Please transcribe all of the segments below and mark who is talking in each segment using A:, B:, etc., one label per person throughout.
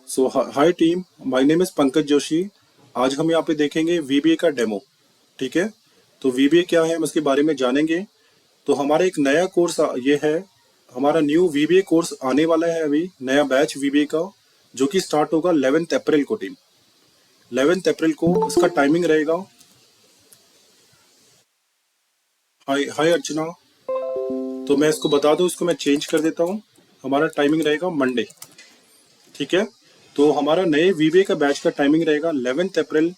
A: Hi team, my name is Pankaj Joshi. आज हम यहाँ पे देखेंगे वीबीए का डेमो। ठीक है, तो वीबीए क्या है हम इसके बारे में जानेंगे। तो हमारा एक नया कोर्स ये है, हमारा न्यू वीबीए कोर्स आने वाला है, अभी नया बैच वीबीए का, जो कि स्टार्ट होगा 11 अप्रैल को। टीम 11 अप्रैल को इसका टाइमिंग रहेगा। हाय हाय अर्चना। तो मैं इसको बता दूं, इसको मैं चेंज कर देता हूँ। हमारा टाइमिंग रहेगा मंडे। ठीक है, तो हमारा नए वीबीए का बैच का टाइमिंग रहेगा 11 अप्रैल,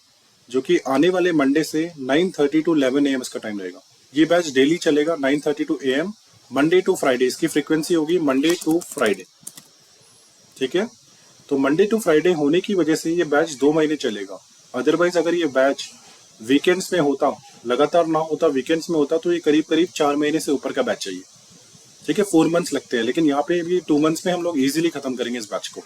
A: जो कि आने वाले मंडे से 9:30 टू 11 AM इसका टाइम रहेगा। ये बैच डेली चलेगा 9:30 to AM, Monday to Friday. इसकी फ्रीक्वेंसी होगी मंडे टू फ्राइडे। ठीक है, तो मंडे टू फ्राइडे होने की वजह से ये बैच 2 महीने चलेगा। अदरवाइज अगर ये बैच वीकेंड्स में होता, लगातार ना होता, वीकेंड्स में होता, तो ये करीब करीब 4 महीने से ऊपर का बैच चाहिए। ठीक है, 4 मंथ्स लगते हैं, लेकिन यहाँ पे भी 2 मंथ्स में हम लोग इजीली खत्म करेंगे इस बैच को।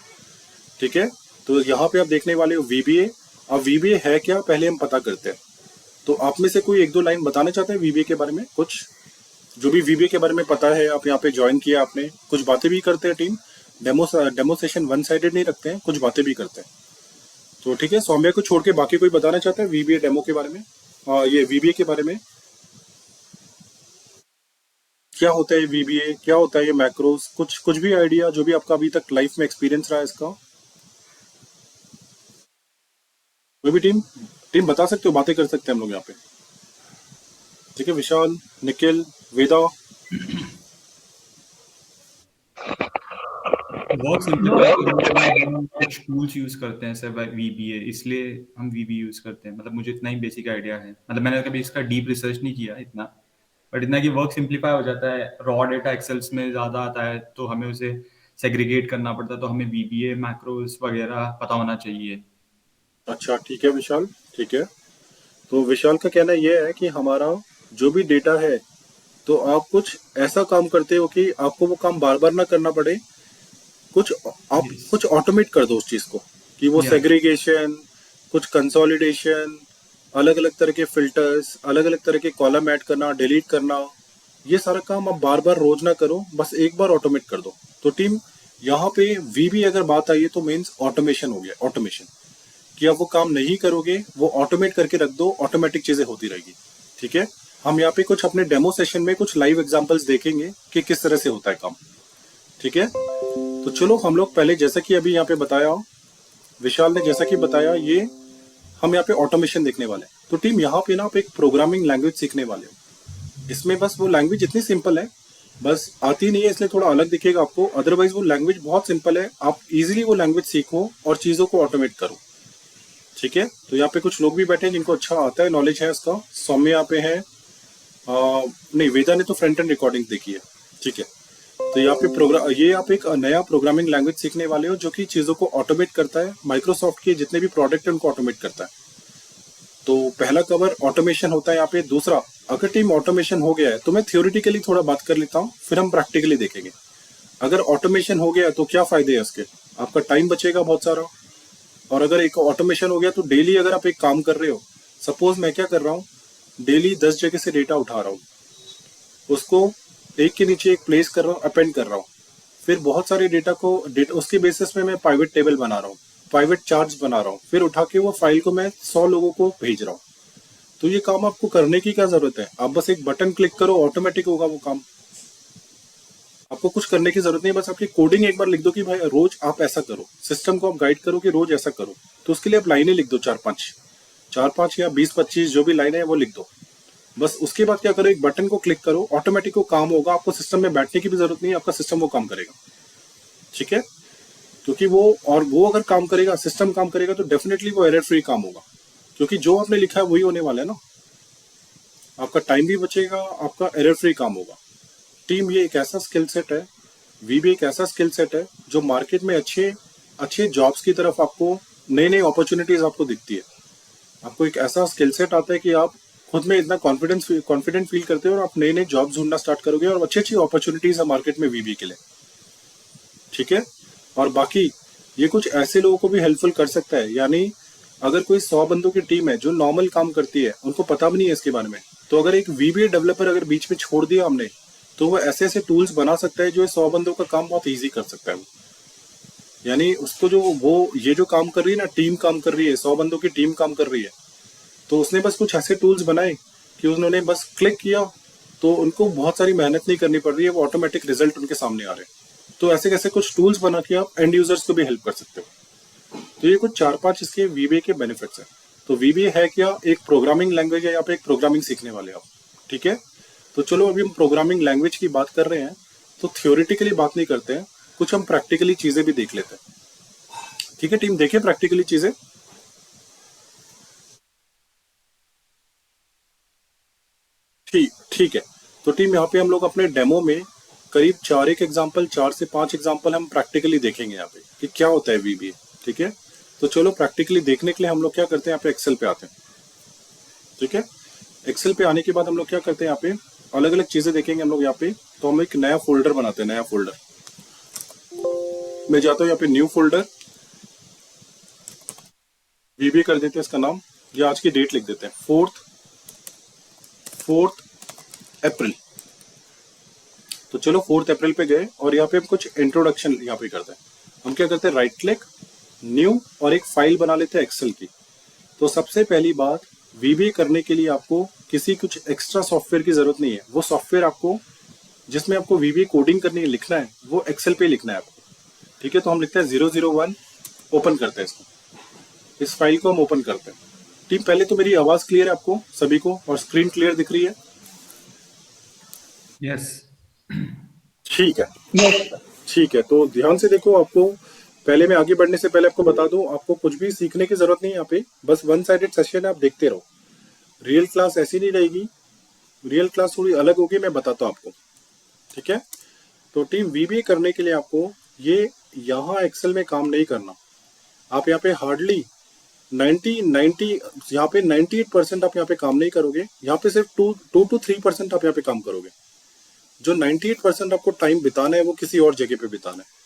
A: ठीक है, तो यहाँ पे आप देखने वाले हो वीबीए। अब वीबीए है क्या, पहले हम पता करते हैं। तो आप में से कोई एक दो लाइन बताना चाहते हैं वीबीए के बारे में? कुछ जो भी वीबीए के बारे में पता है, आप यहाँ पे ज्वाइन किया आपने, कुछ बातें भी करते हैं team. Demo session one sided नहीं रखते हैं, कुछ बातें भी करते हैं। तो ठीक है, सौम्या को छोड़ के बाकी कोई बताना चाहता है वीबीए डेमो के बारे में, ये वीबीए के बारे में? क्या होता है वीबीए, क्या होता है ये मैक्रोस, कुछ कुछ भी आइडिया, जो भी आपका अभी तक लाइफ में एक्सपीरियंस रहा है इसका? कोई भी टीम टीम बता सकते हो, बातें कर सकते हैं हम लोग यहाँ पे। ठीक है, विशाल, निखिल, वेदा।
B: वर्क सिंप्लीफाई करने के लिए हम कुछ टूल्स यूज करते हैं सर, वीबीए, इसलिए हम वीबी यूज करते हैं। मतलब मुझे इतना ही बेसिक आइडिया है, मतलब मैंने कभी इसका डीप रिसर्च नहीं किया इतना, बट इतना कि वर्क सिंप्लीफाई हो जाता है। रॉ डेटा एक्सेल्स में ज्यादा आता है तो हमें उसे सेग्रीगेट करना पड़ता है, तो हमें वीबीए मैक्रोस वगैरह पता होना चाहिए।
A: अच्छा ठीक है विशाल, ठीक है। तो विशाल का कहना यह है कि हमारा जो भी डेटा है, तो आप कुछ ऐसा काम करते हो कि आपको वो काम बार बार ना करना पड़े। कुछ आप
B: यस।
A: कुछ ऑटोमेट कर दो उस चीज को, कि वो
B: या
A: सेग्रीगेशन, कुछ कंसोलिडेशन, अलग अलग तरह के फिल्टर्स, अलग अलग तरह के कॉलम ऐड करना, डिलीट करना, ये सारा काम आप बार बार रोज ना करो, बस एक बार ऑटोमेट कर दो। तो टीम यहाँ पे वीबी अगर बात आई है तो मीन्स ऑटोमेशन हो गया। ऑटोमेशन कि आप वो काम नहीं करोगे, वो ऑटोमेट करके रख दो, ऑटोमेटिक चीजें होती रहेगी। ठीक है, हम यहाँ पे कुछ अपने डेमो सेशन में कुछ लाइव एग्जांपल्स देखेंगे कि किस तरह से होता है काम। ठीक है, तो चलो हम लोग पहले, जैसा कि अभी यहाँ पे बताया, विशाल ने जैसा कि बताया, ये हम यहाँ पे ऑटोमेशन देखने वाले हैं। तो टीम यहाँ पे ना आप एक प्रोग्रामिंग लैंग्वेज सीखने वाले हो। इसमें बस वो लैंग्वेज इतनी सिंपल है, बस आती नहीं है इसलिए थोड़ा अलग दिखेगा आपको, अदरवाइज वो लैंग्वेज बहुत सिंपल है। आप इजीली वो लैंग्वेज सीखो और चीजों को ऑटोमेट करो। ठीक है, तो यहाँ पे कुछ लोग भी बैठे हैं जिनको अच्छा आता है, नॉलेज है इसका। सौम्य यहाँ पे है, नहीं वेदा ने तो फ्रंट एंड रिकॉर्डिंग देखी है। ठीक है, तो यहाँ पे प्रोग्राम, ये आप एक नया प्रोग्रामिंग लैंग्वेज सीखने वाले हो जो कि चीजों को ऑटोमेट करता है। माइक्रोसॉफ्ट के जितने भी प्रोडक्ट है उनको ऑटोमेट करता है। तो पहला कवर ऑटोमेशन होता है यहाँ पे। दूसरा, अगर टीम ऑटोमेशन हो गया है तो मैं थियोरिटिकली थोड़ा बात कर लेता हूँ, फिर हम प्रैक्टिकली देखेंगे। अगर ऑटोमेशन हो गया तो क्या फायदे है उसके? आपका टाइम बचेगा बहुत सारा। और अगर एक ऑटोमेशन हो गया तो डेली अगर आप एक काम कर रहे हो, सपोज मैं क्या कर रहा हूँ, डेली 10 जगह से डेटा उठा रहा हूँ, उसको एक के नीचे एक प्लेस कर रहा हूँ, अपेंड कर रहा हूँ, फिर बहुत सारे डेटा उसके बेसिस में मैं प्राइवेट टेबल बना रहा हूँ, प्राइवेट चार्ट्स बना रहा हूँ, फिर उठा के वो फाइल को मैं 100 लोगों को भेज रहा हूँ। तो ये काम आपको करने की क्या जरूरत है? आप बस एक बटन क्लिक करो, ऑटोमेटिक होगा वो काम। आपको कुछ करने की जरूरत नहीं, बस आपकी कोडिंग एक बार लिख दो कि भाई रोज आप ऐसा करो, सिस्टम को आप गाइड करो कि रोज ऐसा करो। तो उसके लिए आप लाइनें लिख दो, चार पांच या 20-25 जो भी लाइनें हैं वो लिख दो। बस उसके बाद क्या करो, एक बटन को क्लिक करो, ऑटोमेटिक वो काम होगा। आपको सिस्टम में बैठने की भी जरूरत नहीं है, आपका सिस्टम वो काम करेगा। ठीक है, क्योंकि वो अगर काम करेगा, सिस्टम काम करेगा, तो डेफिनेटली वो एरर फ्री काम होगा, क्योंकि जो आपने लिखा है वही होने वाला है ना। आपका टाइम भी बचेगा, आपका एरर फ्री काम होगा। टीम ये एक ऐसा स्किल सेट है, वीबी एक ऐसा स्किल सेट है जो मार्केट में अच्छे अच्छे जॉब्स की तरफ आपको नई नई अपॉर्चुनिटीज आपको दिखती है। आपको एक ऐसा स्किल सेट आता है कि आप खुद में इतना कॉन्फिडेंट फील करते हो और आप नई नई जॉब ढूंढना स्टार्ट करोगे, और अच्छी अच्छी अपॉर्चुनिटीज है मार्केट में वीबी के लिए। ठीक है, और बाकी ये कुछ ऐसे लोगों को भी हेल्पफुल कर सकता है, यानी अगर कोई 100 बंदों की टीम है जो नॉर्मल काम करती है, उनको पता भी नहीं है इसके बारे में, तो अगर एक वीबीए डेवलपर अगर बीच में छोड़ दिया हमने, तो वो ऐसे ऐसे टूल्स बना सकता है जो 100 बंदों का काम बहुत ईजी कर सकता है वो। यानी उसको जो वो ये जो काम कर रही है ना, टीम काम कर रही है, 100 बंदों की टीम काम कर रही है, तो उसने बस कुछ ऐसे टूल्स बनाए कि उन्होंने बस क्लिक किया, तो उनको बहुत सारी मेहनत नहीं करनी पड़ रही है, वो ऑटोमेटिक रिजल्ट उनके सामने आ रहे हैं। तो ऐसे कैसे कुछ टूल्स बना के आप एंड यूजर्स को भी हेल्प कर सकते हो। तो ये कुछ 4-5 इसके वीबीए के बेनिफिट्स हैं। तो वीबीए है क्या? एक प्रोग्रामिंग लैंग्वेज है, यहाँ पे एक प्रोग्रामिंग सीखने वाले आप। ठीक है। तो चलो अभी हम प्रोग्रामिंग लैंग्वेज की बात कर रहे हैं, तो थ्योरेटिकली बात नहीं करते हैं, कुछ हम प्रैक्टिकली चीजें भी देख लेते हैं। ठीक है टीम, देखे प्रैक्टिकली चीजें। ठीक ठीक है। तो टीम यहाँ पे हम लोग अपने डेमो में करीब 4 4 से 5 एग्जाम्पल हम प्रैक्टिकली देखेंगे यहाँ पे कि क्या होता है वीबीए। ठीक है। तो चलो प्रैक्टिकली देखने के लिए हम लोग क्या करते हैं, यहाँ पे एक्सेल पे आते हैं। ठीक है। एक्सेल पे आने के बाद हम लोग क्या करते हैं, यहाँ पे अलग अलग चीजें देखेंगे हम लोग यहाँ पे। तो हम एक नया फोल्डर बनाते हैं, नया फोल्डर। मैं जाता हूँ यहाँ पे न्यू फोल्डर, वीबीए कर देते हैं इसका नाम, या आज की डेट लिख देते हैं, 4 अप्रैल। तो चलो 4 अप्रैल पे गए और यहाँ पे हम कुछ इंट्रोडक्शन यहाँ पे करते हैं। हम क्या करते हैं, राइट क्लिक, न्यू, और एक फाइल बना लेते हैं एक्सेल की। तो सबसे पहली बात, वीबीए करने के लिए आपको किसी कुछ एक्स्ट्रा सॉफ्टवेयर की जरूरत नहीं है। वो सॉफ्टवेयर आपको, जिसमें आपको वीबीए कोडिंग करनी है, लिखना है, वो एक्सेल पे लिखना है आपको। ठीक है। तो हम लिखते हैं 001, ओपन करते हैं इसको, इस फाइल को हम ओपन करते हैं। टीम पहले तो मेरी आवाज क्लियर है आपको सभी को, और स्क्रीन क्लियर दिख रही है?
B: यस।
A: ठीक है। ठीक है। तो ध्यान से देखो, आपको पहले मैं आगे बढ़ने से पहले आपको बता दूं, आपको कुछ भी सीखने की जरूरत नहीं है यहाँ पे, बस वन साइडेड सेशन है, आप देखते रहो। रियल क्लास ऐसी नहीं रहेगी, रियल क्लास थोड़ी अलग होगी, मैं बताता हूँ आपको। ठीक है। तो टीम वीबीए करने के लिए आपको ये यहाँ एक्सेल में काम नहीं करना। आप यहाँ पे हार्डली 90 यहाँ पे 98% आप यहाँ पे काम नहीं करोगे। यहाँ पे सिर्फ 2 to 3% आप यहाँ पे काम करोगे। जो 98% आपको टाइम बिताना है वो किसी और जगह पे बिताना है।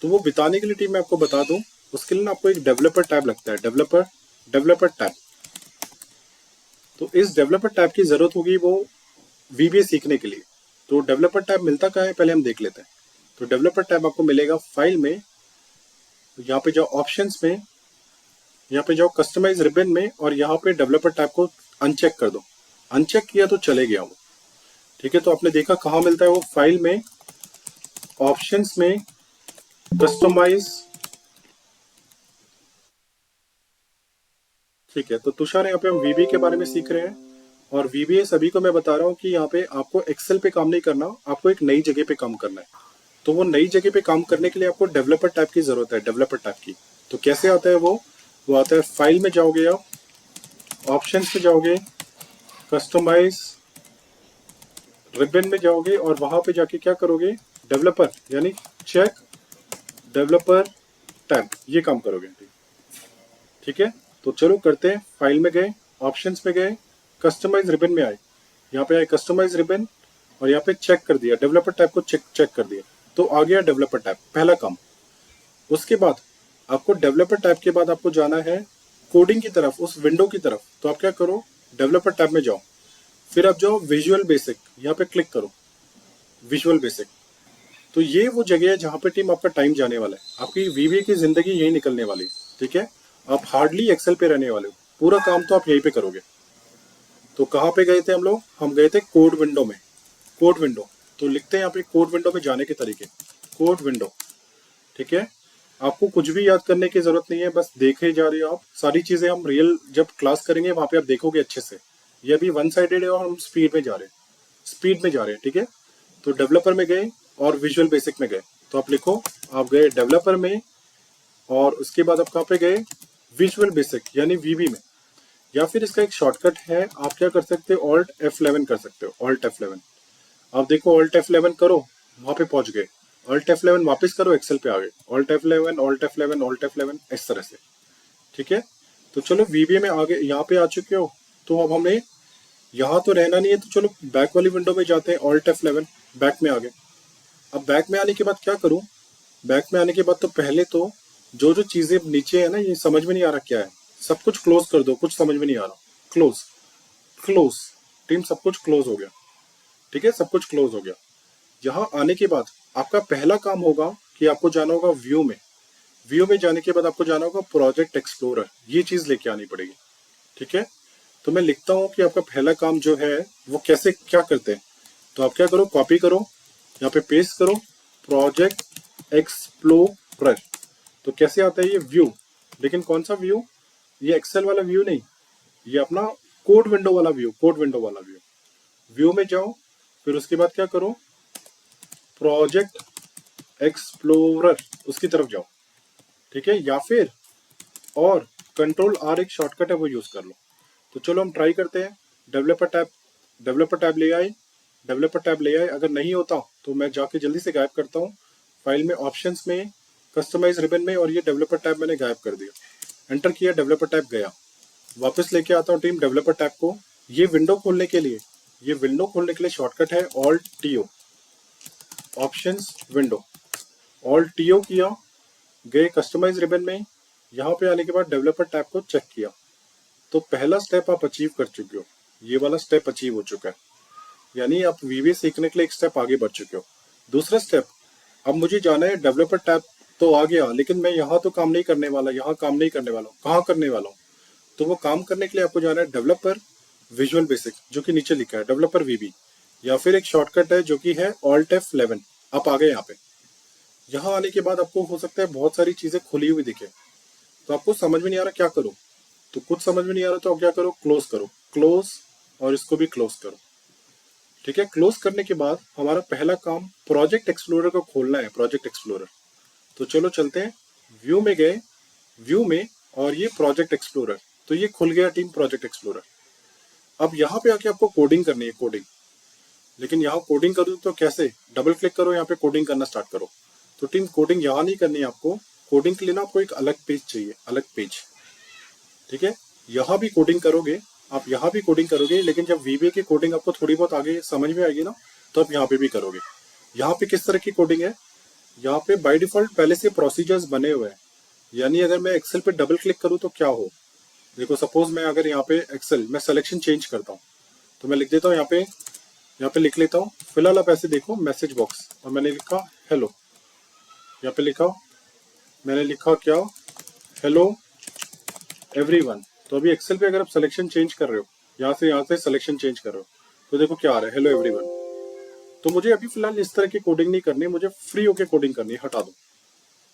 A: तो वो बिताने के लिए टीम मैं आपको बता दूं, उसके लिए ना आपको एक डेवलपर टैब लगता है, डेवलपर टैब। तो इस डेवलपर टैब की जरूरत होगी वो वीबीए सीखने के लिए। तो डेवलपर टैब मिलता कहाँ है, पहले हम देख लेते हैं। तो डेवलपर टैब आपको मिलेगा फाइल में, यहाँ पे जाओ ऑप्शंस में, यहाँ पे जाओ कस्टमाइज रिबन में, और यहाँ पे डेवलपर टैब को अनचेक कर दो। अनचेक किया तो चले गया वो। ठीक है। तो आपने देखा कहाँ मिलता है वो, फाइल में, ऑप्शंस में, कस्टमाइज। ठीक है। तो तुषार, यहाँ पे हम वीबीए के बारे में सीख रहे हैं, और वीबीए सभी को मैं बता रहा हूँ कि यहाँ पे आपको एक्सेल पे काम नहीं करना, आपको एक नई जगह पे काम करना है। तो वो नई जगह पे काम करने के लिए आपको डेवलपर टैब की जरूरत है, डेवलपर टैब की। तो कैसे आता है वो आता है, फाइल में जाओगे आप, ऑप्शन पे जाओगे, कस्टमाइज रिबन में जाओगे, और वहां पे जाके क्या करोगे, डेवलपर यानी चेक डेवलपर टैब, ये काम करोगे। ठीक है। तो चलो करते हैं, फाइल में गए, ऑप्शंस में गए, कस्टमाइज रिबन में आए, यहाँ पे आए कस्टमाइज रिबन, और यहाँ पे चेक कर दिया, डेवलपर टैब को चेक कर दिया। तो आ गया डेवलपर टैब, पहला काम। उसके बाद आपको डेवलपर टैब के बाद आपको जाना है कोडिंग की तरफ, उस विंडो की तरफ। तो आप क्या करो, डेवलपर टैब में जाओ, फिर आप जाओ विजुअल बेसिक, यहाँ पे क्लिक करो, विजुअल बेसिक। तो ये वो जगह है जहाँ पे टीम आपका टाइम जाने वाला है, आपकी वीबीए की जिंदगी यही निकलने वाली है। ठीक है। आप हार्डली एक्सेल पे रहने वाले हो, पूरा काम तो आप यहीं पे करोगे। तो कहाँ पे गए थे हम गए थे कोड विंडो में। कोड विंडो, तो लिखते हैं यहाँ पे कोड विंडो में जाने के तरीके। Code window. ठीक है। आपको कुछ भी याद करने की जरूरत नहीं है, बस देखे जा रहे हो आप सारी चीजें। हम रियल जब क्लास करेंगे वहां पे आप देखोगे अच्छे से। ये अभी वन साइडेड है और हम स्पीड में जा रहे हैं, स्पीड में जा रहे हैं। ठीक है। तो डेवलपर में गए और विजुअल बेसिक में गए। तो आप लिखो, आप गए डेवलपर में, और उसके बाद आप कहाँ पे गए, विजुअल बेसिक यानी वीबी में। या फिर इसका एक शॉर्टकट है, आप क्या कर सकते हो, ऑल्ट F11 कर सकते हो, ऑल्ट F11। आप देखो ऑल्ट F11 करो, वहां पे पहुंच गए। ऑल्ट F11 वापस करो, एक्सेल पे आ गए, alt F11, alt F11, alt F11, इस तरह से। ठीक है। तो चलो वीबीए में आगे यहाँ पे आ चुके हो। तो अब हमें यहाँ तो रहना नहीं है, तो चलो बैक वाली विंडो में जाते हैं, ऑल्ट F11, बैक में आ गए। अब बैक में आने के बाद क्या करूं, बैक में आने के बाद तो पहले तो जो जो चीजें नीचे है ना, ये समझ में नहीं आ रहा क्या है, सब कुछ क्लोज कर दो, कुछ समझ में नहीं आ रहा। Close, close. टीम सब कुछ क्लोज हो गया। ठीक है। सब कुछ क्लोज हो गया। यहाँ आने के बाद आपका पहला काम होगा कि आपको जाना होगा व्यू में। व्यू में जाने के बाद आपको जाना होगा प्रोजेक्ट एक्सप्लोरर, ये चीज लेके आनी पड़ेगी। ठीक है, तो मैं लिखता हूँ कि आपका पहला काम जो है वो कैसे क्या करते हैं। तो आप क्या करो, कॉपी करो, यहाँ पे पेस्ट करो, प्रोजेक्ट एक्सप्लोरर। तो कैसे आता है ये व्यू, लेकिन कौन सा व्यू, ये एक्सेल वाला व्यू नहीं, ये अपना कोड विंडो वाला व्यू, कोड विंडो वाला व्यू। व्यू में जाओ, फिर उसके बाद क्या करो, प्रोजेक्ट एक्सप्लोरर उसकी तरफ जाओ। ठीक है, या फिर और कंट्रोल आर एक शॉर्टकट है वो यूज कर लो। तो चलो हम ट्राई करते हैं। डेवलपर टैब, डेवलपर टैब ले आए, डेवलपर टैब ले आए। अगर नहीं होता तो मैं जाके जल्दी से गायब करता हूँ फाइल में, ऑप्शंस में, कस्टमाइज रिबन में, और ये डेवलपर टैब मैंने गायब कर दिया। एंटर किया, डेवलपर टैब गया। वापस लेके आता हूँ टीम डेवलपर टैब को। ये विंडो खोलने के लिए, ये विंडो खोलने के लिए शॉर्टकट है alt T O, options window, alt T O किया, गए कस्टमाइज रिबन में। यहाँ पे आने के बाद डेवलपर टैब को चेक किया, तो पहला स्टेप आप अचीव कर चुके हो, ये वाला स्टेप अचीव हो चुका है, यानी आप वीबी सीखने के लिए एक स्टेप आगे बढ़ चुके हो। दूसरा स्टेप, अब मुझे जाना है डेवलपर टैब तो आ गया, लेकिन मैं यहाँ तो काम नहीं करने वाला, यहाँ काम नहीं करने वाला हूँ, कहाँ करने वाला हूँ। तो वो काम करने के लिए आपको जाना है डेवलपर विजुअल बेसिक, जो कि नीचे लिखा है डेवलपर वीबी, या फिर एक शॉर्टकट है जो कि है ऑल्ट F11। आप आ गए यहाँ पे। यहाँ आने के बाद आपको हो सकता है बहुत सारी चीजें खुली हुई दिखे, तो आपको समझ में नहीं आ रहा क्या करो। तो कुछ समझ में नहीं आ रहा तो आप क्या करो, क्लोज करो, क्लोज, और इसको भी क्लोज करो। ठीक है, क्लोज करने के बाद हमारा पहला काम प्रोजेक्ट एक्सप्लोरर को खोलना है, प्रोजेक्ट एक्सप्लोरर। तो चलो चलते हैं, व्यू में गए, व्यू में, और ये प्रोजेक्ट एक्सप्लोरर, तो ये खुल गया टीम प्रोजेक्ट एक्सप्लोरर। अब यहाँ पे आके आपको कोडिंग करनी है, कोडिंग। लेकिन यहाँ कोडिंग करूँ तो कैसे, डबल क्लिक करो, यहाँ पे कोडिंग करना स्टार्ट करो। तो टीम कोडिंग यहाँ नहीं करनी है आपको, कोडिंग के लिए ना आपको एक अलग पेज चाहिए, अलग पेज। ठीक है, यहाँ भी कोडिंग करोगे आप, यहाँ भी कोडिंग करोगे, लेकिन जब वीबीए की कोडिंग आपको थोड़ी बहुत आगे समझ में आएगी ना, तो आप यहाँ पे भी करोगे। यहाँ पे किस तरह की कोडिंग है, यहाँ पे बाय डिफॉल्ट पहले से प्रोसीजर्स बने हुए हैं। यानी अगर मैं एक्सेल पे डबल क्लिक करूँ तो क्या हो, देखो सपोज मैं अगर यहाँ पे एक्सेल में सिलेक्शन चेंज करता हूँ, तो मैं लिख देता हूँ यहाँ पे लिख लेता हूँ। फिलहाल आप ऐसे देखो मैसेज बॉक्स, और मैंने लिखा हेलो, यहाँ पे लिखा, मैंने लिखा क्या, हेलो एवरीवन। तो अभी एक्सेल पे अगर आप सिलेक्शन चेंज कर रहे हो, यहाँ से सिलेक्शन चेंज कर रहे हो, तो देखो क्या आ रहा है, हेलो एवरीवन। तो मुझे अभी फिलहाल इस तरह की कोडिंग नहीं करनी, मुझे फ्री होके कोडिंग करनी है, हटा दो।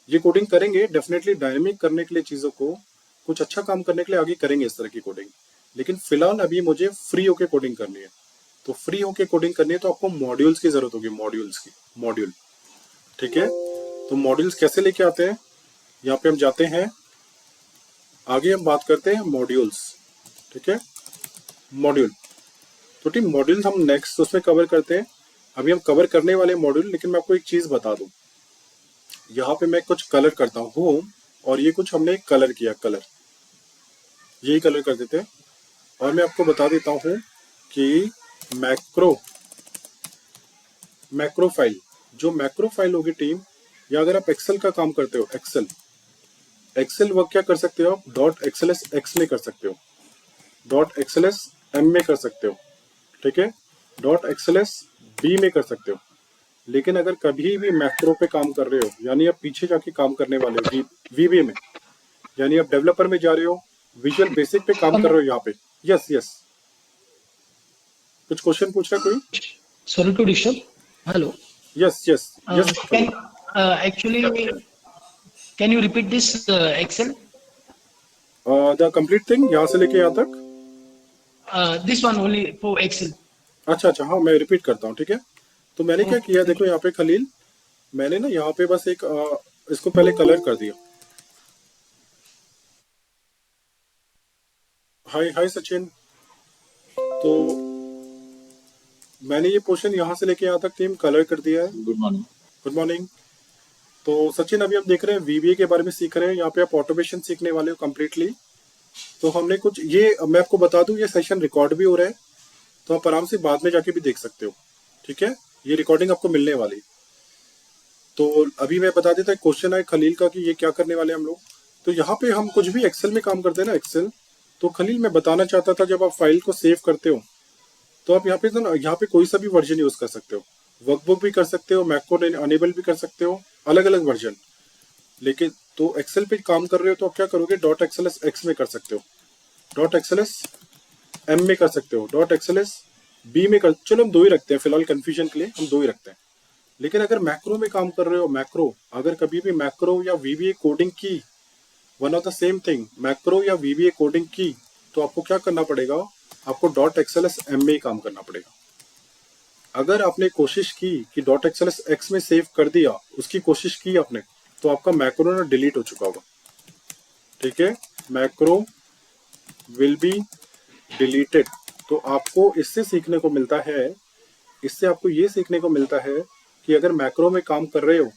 A: ये कोडिंग करेंगे डेफिनेटली डायनेमिक करने के लिए, चीजों को कुछ अच्छा काम करने के लिए आगे करेंगे इस तरह की कोडिंग, लेकिन फिलहाल अभी मुझे फ्री होके कोडिंग करनी है। तो फ्री होके कोडिंग करनी है तो आपको मॉड्यूल्स की जरूरत होगी, मॉड्यूल्स की, मॉड्यूल। ठीक है, तो मॉड्यूल्स कैसे लेके आते हैं, यहाँ पे हम जाते हैं, आगे हम बात करते हैं मॉड्यूल्स। ठीक है, मॉड्यूल, तो टीम मॉड्यूल्स हम नेक्स्ट उसमें कवर करते हैं। अभी हम कवर करने वाले मॉड्यूल, लेकिन मैं आपको एक चीज बता दूं, यहाँ पे मैं कुछ कलर करता हूँ, और ये कुछ हमने कलर किया, कलर यही कलर कर देते हैं। और मैं आपको बता देता हूँ कि मैक्रो, मैक्रो फाइल, जो मैक्रो फाइल होगी टीम, या अगर आप एक्सेल का काम करते हो, एक्सेल, एक्सेल वर्क क्या कर सकते हो आप, डॉट एक्सएलएस एक्स में कर सकते हो, डॉट एक्सएलएस एम में कर सकते हो। ठीक है, डॉट एक्सएलएस बी में कर सकते हो। लेकिन अगर कभी भी मैक्रो पे काम कर रहे हो, यानी आप पीछे जाके काम करने वाले हो वीबीए में, यानी आप डेवलपर में जा रहे हो, विजुअल बेसिक पे काम कर रहे हो यहाँ पे। यस यस, कुछ क्वेश्चन पूछ रहा है कोई?
C: Sorry to disturb. Hello.
A: Yes yes yes.
C: Can actually can you repeat this Excel?
A: The complete thing, यहाँ से लेके यहाँ तक।
C: This one only for Excel.
A: अच्छा अच्छा, हाँ मैं रिपीट करता हूँ। ठीक है, तो मैंने क्या किया, देखो यहाँ पे खलील, मैंने ना यहाँ पे बस एक इसको पहले कलर कर दिया। हाय हाय सचिन, तो मैंने ये पोर्शन यहाँ से लेके यहाँ तक टीम कलर कर दिया है।
D: Good morning.
A: Good morning. तो सचिन अभी हम देख रहे हैं वीबीए के बारे में सीख रहे हैं, यहाँ पे आप ऑटोमेशन सीखने वाले हो कम्प्लीटली। तो हमने कुछ ये, मैं आपको बता दूं, ये सेशन रिकॉर्ड भी हो रहा है, तो आप आराम से बाद में जाके भी देख सकते हो। ठीक है, ये रिकॉर्डिंग आपको मिलने वाली। तो अभी मैं बता देता, क्वेश्चन है खलील का कि ये क्या करने वाले हम लोग। तो यहाँ पे हम कुछ भी एक्सेल में काम करते हैं ना, एक्सेल, तो खलील मैं बताना चाहता था, जब आप फाइल को सेव करते हो तो आप यहाँ पे कोई सा भी वर्जन यूज कर सकते हो, वर्कबुक भी कर सकते हो, मैक कोड अनेबल भी कर सकते हो, अलग अलग वर्जन। लेकिन तो एक्सेल पे काम कर रहे हो तो आप क्या करोगे, डॉट एक्सएलएस एक्स में कर सकते हो, डॉट एक्सएलएस एम में कर सकते हो, डॉट एक्सएलएस बी में कर, चलो हम दो ही रखते हैं फिलहाल, कंफ्यूजन के लिए हम दो ही रखते हैं। लेकिन अगर मैक्रो में काम कर रहे हो, मैक्रो, अगर कभी भी मैक्रो या वीबीए कोडिंग की, one of the same thing, macro या वीबीए कोडिंग की, तो आपको क्या करना पड़ेगा, आपको डॉट एक्सएलएस एम में ही काम करना पड़ेगा। अगर आपने कोशिश की कि डॉट एक्सएलएस एक्स में सेव कर दिया, उसकी कोशिश की आपने, तो आपका मैक्रो ना डिलीट हो चुका होगा। ठीक है, मैक्रो विल बी डिलीटेड। तो आपको इससे सीखने को मिलता है, इससे आपको ये सीखने को मिलता है कि अगर मैक्रो में काम कर रहे हो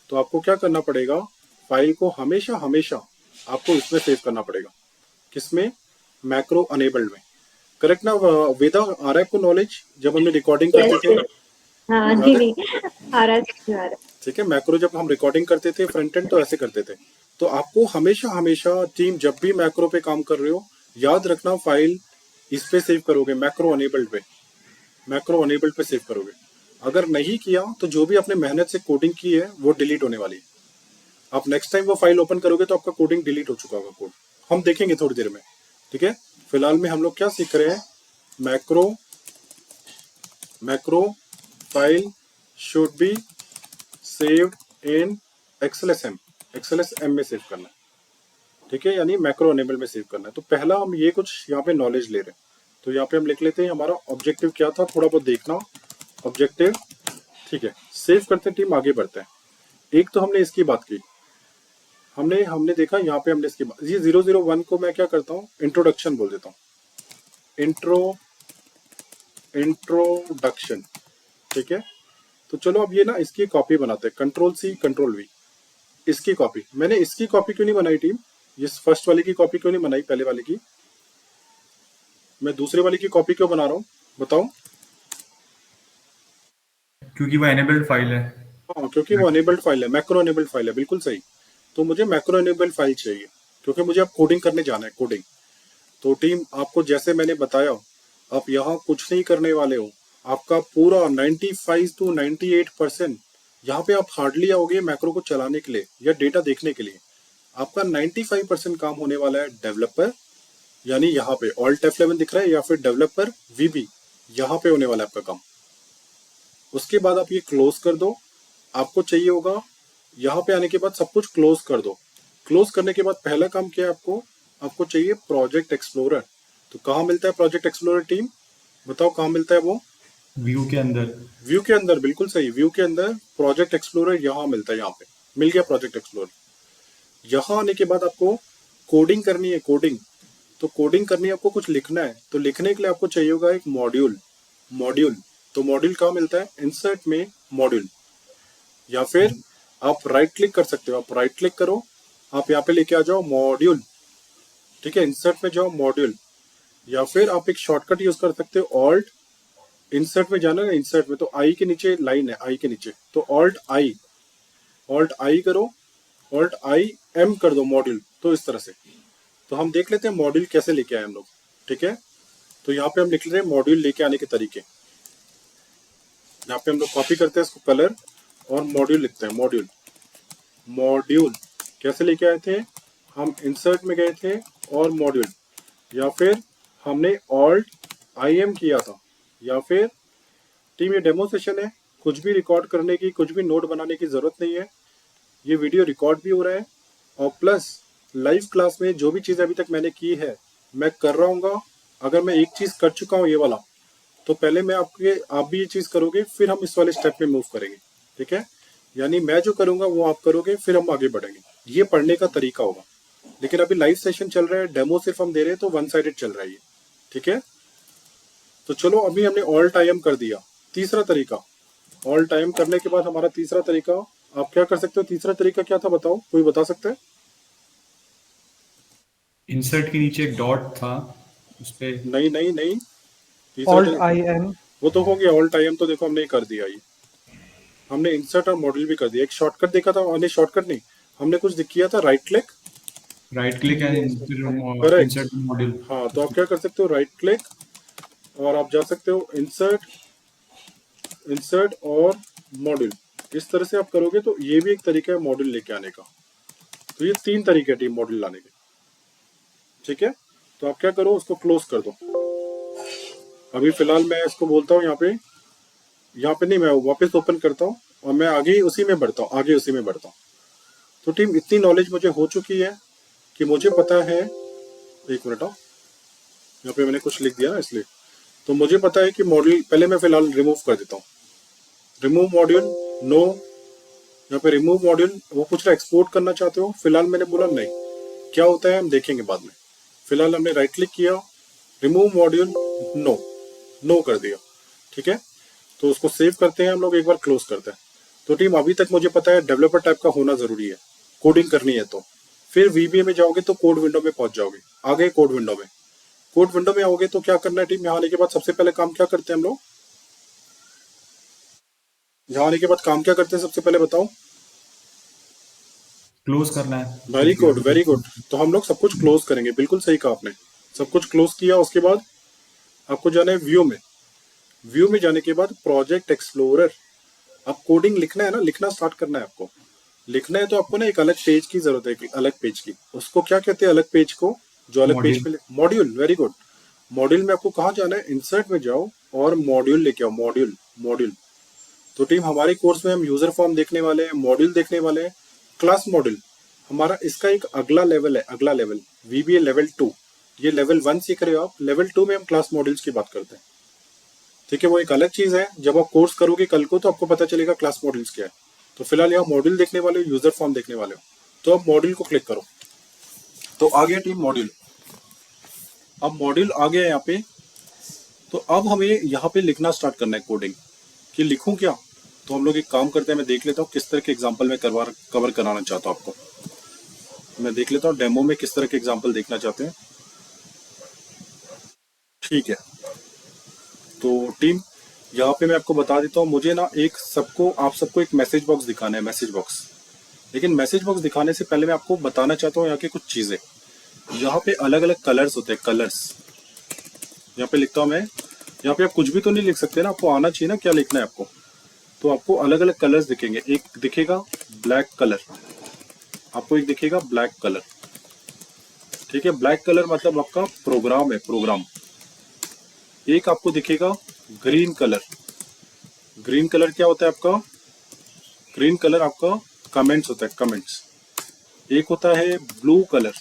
A: तो आपको क्या करना पड़ेगा, फाइल को हमेशा हमेशा आपको इसमें सेव करना पड़ेगा। किसमें, मैक्रो अनेबल्ड में। करेक्ट ना वेदा, आ रहा है आपको नॉलेज, जब हमने रिकॉर्डिंग करते
D: यस
A: थे,
D: यस, हाँ
A: याद
D: जी
A: है?
D: नहीं आ रहा है, आ रहा
A: ठीक है, मैक्रो जब हम रिकॉर्डिंग करते थे फ्रंट एंड तो ऐसे करते थे। तो आपको हमेशा हमेशा टीम जब भी मैक्रो पे काम कर रहे हो, याद रखना फाइल इस पे सेव करोगे, मैक्रो अनेबल्ड पे, मैक्रो अनेबल्ड पे सेव करोगे। अगर नहीं किया तो जो भी आपने मेहनत से कोडिंग की है वो डिलीट होने वाली है। आप नेक्स्ट टाइम वो फाइल ओपन करोगे तो आपका कोडिंग डिलीट हो चुका होगा कोड, हम देखेंगे थोड़ी देर में। ठीक है, फिलहाल में हम लोग क्या सीख रहे हैं, macro, macro file should be saved in XLSM, XLSM में सेव करना है। ठीक है, यानी मैक्रो अनेबल में सेव करना है। तो पहला हम ये कुछ यहाँ पे नॉलेज ले रहे हैं, तो यहाँ पे हम लिख लेते हैं हमारा ऑब्जेक्टिव क्या था, थोड़ा बहुत देखना ऑब्जेक्टिव। ठीक है, सेव करते टीम, आगे बढ़ते हैं। एक तो हमने इसकी बात की, हमने हमने देखा यहाँ पे हमने इसकी बात, ये 001 को मैं क्या करता हूँ, इंट्रोडक्शन बोल देता हूँ, इंट्रोडक्शन। ठीक है, तो चलो अब ये ना इसकी कॉपी बनाते हैं, कंट्रोल सी कंट्रोल वी, इसकी कॉपी। मैंने इसकी कॉपी क्यों नहीं बनाई टीम, ये फर्स्ट वाले की कॉपी क्यों नहीं बनाई, पहले वाले की, मैं दूसरे वाले की कॉपी क्यों बना रहा हूँ बताओ।
B: क्योंकि वो एनेबल्ड फाइल है।
A: हाँ, क्योंकि वो अनेबल्ड फाइल है, मैक्रो अनेबल्ड फाइल है, बिल्कुल सही। तो मुझे मैक्रो अनेबल्ड फाइल चाहिए क्योंकि मुझे अब कोडिंग करने जाना है, कोडिंग। तो टीम आपको जैसे मैंने बताया, आप यहाँ कुछ नहीं करने वाले हो, आपका पूरा 95 to 98% यहाँ पे आप हार्डली आओगे मैक्रो को चलाने के लिए या डेटा देखने के लिए। आपका 95% काम होने वाला है डेवलपर, यानी यहाँ पे ऑल्ट F11 दिख रहा है, या फिर डेवलपर वीबी, यहाँ पे होने वाला है आपका काम। उसके बाद आप ये क्लोज कर दो, आपको चाहिए होगा यहाँ पे आने के बाद सब कुछ क्लोज कर दो। क्लोज करने के बाद पहला काम क्या है आपको, आपको चाहिए प्रोजेक्ट एक्सप्लोरर। तो कहाँ मिलता है प्रोजेक्ट एक्सप्लोरर टीम, बताओ कहाँ मिलता है वो,
B: व्यू के अंदर।
A: व्यू के अंदर, बिल्कुल सही, व्यू के अंदर प्रोजेक्ट एक्सप्लोरर यहाँ मिलता है, यहाँ पे मिल गया प्रोजेक्ट एक्सप्लोरर। यहाँ आने के बाद आपको कोडिंग करनी है, कोडिंग। तो कोडिंग करनी है, आपको कुछ लिखना है, तो लिखने के लिए आपको चाहिए होगा एक मॉड्यूल, मॉड्यूल। तो मॉड्यूल कहाँ मिलता है, इंसर्ट में मॉड्यूल, या फिर आप राइट क्लिक कर सकते हो, आप राइट क्लिक करो, आप यहाँ पे लेके आ जाओ मॉड्यूल। ठीक है, इंसर्ट में जाओ मॉड्यूल, या फिर आप एक शॉर्टकट यूज कर सकते हो, ऑल्ट, इंसर्ट में जाना है, इंसर्ट में तो आई के नीचे लाइन है, आई के नीचे, तो ऑल्ट आई, ऑल्ट आई करो, ऑल्ट आई एम कर दो मॉड्यूल। तो इस तरह से, तो हम देख लेते हैं मॉड्यूल कैसे लेके आए हम लोग। ठीक है, तो यहाँ पे हम लिख लेते हैं मॉड्यूल लेके आने के तरीके। यहाँ पे हम लोग कॉपी करते हैं इसको, कलर और मॉड्यूल लिखते हैं, मॉड्यूल, मॉड्यूल कैसे लेके आए थे, हम इंसर्ट में गए थे और मॉड्यूल, या फिर हमने ऑल्ट आई एम किया था, या फिर टीम ये डेमो सेशन है, कुछ भी रिकॉर्ड करने की, कुछ भी नोट बनाने की जरूरत नहीं है। ये वीडियो रिकॉर्ड भी हो रहा है, और प्लस लाइव क्लास में जो भी चीज़ अभी तक मैंने की है मैं कर रहा हूँ। अगर मैं एक चीज़ कर चुका हूँ ये वाला, तो पहले मैं आप भी ये चीज़ करोगे, फिर हम इस वाले स्टेप में मूव करेंगे। ठीक है, यानी मैं जो करूँगा वो आप करोगे, फिर हम आगे बढ़ेंगे। ये पढ़ने का तरीका होगा, लेकिन अभी लाइव सेशन चल रहा है, डेमो सिर्फ हम दे रहे हैं, तो वन साइडेड चल रहा है ये। ठीक है, तो चलो अभी हमने ऑल टाइम कर दिया। तीसरा तरीका, ऑल टाइम करने के बाद हमारा तीसरा तरीका, आप क्या कर सकते हो, तीसरा तरीका क्या था बताओ, कोई बता सकता है।
B: इंसर्ट के नीचे एक डॉट था, उस पे
A: नहीं नहीं नहीं,
E: ऑल्ट आई एन,
A: वो तो हो गया, ऑल टाइम तो देखो हमने कर दिया, ये हमने इंसर्ट और मॉड्यूल भी कर दिया। एक शॉर्टकट देखा था, नहीं शॉर्टकट नहीं, हमने कुछ किया था, right click,
B: and insert module.
A: हाँ, तो आप क्या कर सकते हो, राइट क्लिक, और आप जा सकते हो इंसर्ट, इंसर्ट और मॉड्यूल। इस तरह से आप करोगे तो ये भी एक तरीका है मॉड्यूल लेके आने का। तो ये 3 तरीके टीम मॉड्यूल लाने के, ठीक है। तो आप क्या करो, उसको क्लोज कर दो। अभी फिलहाल मैं इसको बोलता हूँ यहाँ पे नहीं, मैं वापस ओपन करता हूँ और मैं आगे उसी में बढ़ता हूँ। तो टीम इतनी नॉलेज मुझे हो चुकी है कि मुझे पता है, एक मिनट आओ, यहाँ पे मैंने कुछ लिख दिया ना इसलिए। तो मुझे पता है कि मॉड्यूल पहले मैं फिलहाल रिमूव कर देता हूँ। रिमूव मॉड्यूल, नो, यहाँ पे रिमूव मॉड्यूल। वो पूछ रहा एक्सपोर्ट करना चाहते हो, फिलहाल मैंने बोला नहीं, क्या होता है हम देखेंगे बाद में। फिलहाल हमने राइट क्लिक किया, रिमूव मॉड्यूल, नो कर दिया, ठीक है। तो उसको सेव करते हैं हम लोग, एक बार क्लोज करते हैं। तो टीम अभी तक मुझे पता है डेवलपर टाइप का होना जरूरी है, कोडिंग करनी है। तो फिर VBA में जाओगे तो कोड विंडो में पहुंच जाओगे। आगे कोड विंडो में आओगे तो क्या करना है टीम, यहाँ आने के बाद सबसे पहले काम क्या करते हैं हम लोग, यहाँ आने के बाद काम क्या करते हैं सबसे पहले बताओ।
B: क्लोज करना है।
A: Very good. तो हम लोग सब कुछ क्लोज करेंगे, बिल्कुल सही कहा आपने। सब कुछ क्लोज किया, उसके बाद आपको जाना है व्यू में जाने के बाद प्रोजेक्ट एक्सप्लोरर। अब कोडिंग लिखना है ना, लिखना स्टार्ट करना है आपको। लिखना है तो आपको ना एक अलग पेज की जरूरत है, एक अलग पेज की। उसको क्या कहते हैं, अलग पेज को, जो अलग पेज पे मॉड्यूल। Very good. मॉड्यूल में आपको कहाँ जाना है, इंसर्ट में जाओ और मॉड्यूल लेके आओ, मॉड्यूल। तो टीम हमारे कोर्स में हम यूजर फॉर्म देखने वाले हैं, मॉड्यूल देखने वाले हैं, क्लास मॉड्यूल। हमारा इसका एक अगला लेवल VBA लेवल 2। ये लेवल 1 सीख रहे हो आप, लेवल 2 में हम क्लास मॉड्यूल्स की बात करते हैं, ठीक है। वो एक अलग चीज है, जब आप कोर्स करोगे कल को तो आपको पता चलेगा क्लास मॉड्यूल्स क्या है। तो फिलहाल यहाँ मॉड्यूल देखने वाले हो, यूजर फॉर्म देखने वाले हो, तो अब मॉड्यूल को क्लिक करो। तो आ गया टीम मॉड्यूल। अब मॉड्यूल आ गया यहाँ पे। तो अब हमें यहाँ पे लिखना स्टार्ट करना है कोडिंग, कि लिखूं क्या। तो हम लोग एक काम करते हैं, मैं देख लेता हूँ किस तरह के एग्जाम्पल में कवर कराना चाहता हूँ आपको। मैं देख लेता हूँ डेमो में किस तरह के एग्जाम्पल देखना चाहते हैं, ठीक है। तो टीम यहाँ पे मैं आपको बता देता हूँ, मुझे ना आप सबको एक मैसेज बॉक्स दिखाना है, मैसेज बॉक्स। लेकिन मैसेज बॉक्स दिखाने से पहले मैं आपको बताना चाहता हूँ यहाँ की कुछ चीजें। यहाँ पे अलग अलग कलर्स होते हैं, कलर्स। यहाँ पे लिखता हूँ मैं, यहाँ पे आप कुछ भी तो नहीं लिख सकते ना, आपको आना चाहिए ना क्या लिखना है आपको। तो आपको अलग अलग कलर्स दिखेंगे। एक दिखेगा ब्लैक कलर, आपको एक दिखेगा ब्लैक कलर, ठीक है। ब्लैक कलर मतलब आपका प्रोग्राम है, प्रोग्राम। एक आपको दिखेगा ग्रीन कलर। ग्रीन कलर क्या होता है आपका, ग्रीन कलर आपका कमेंट्स होता है, कमेंट्स। एक होता है ब्लू कलर।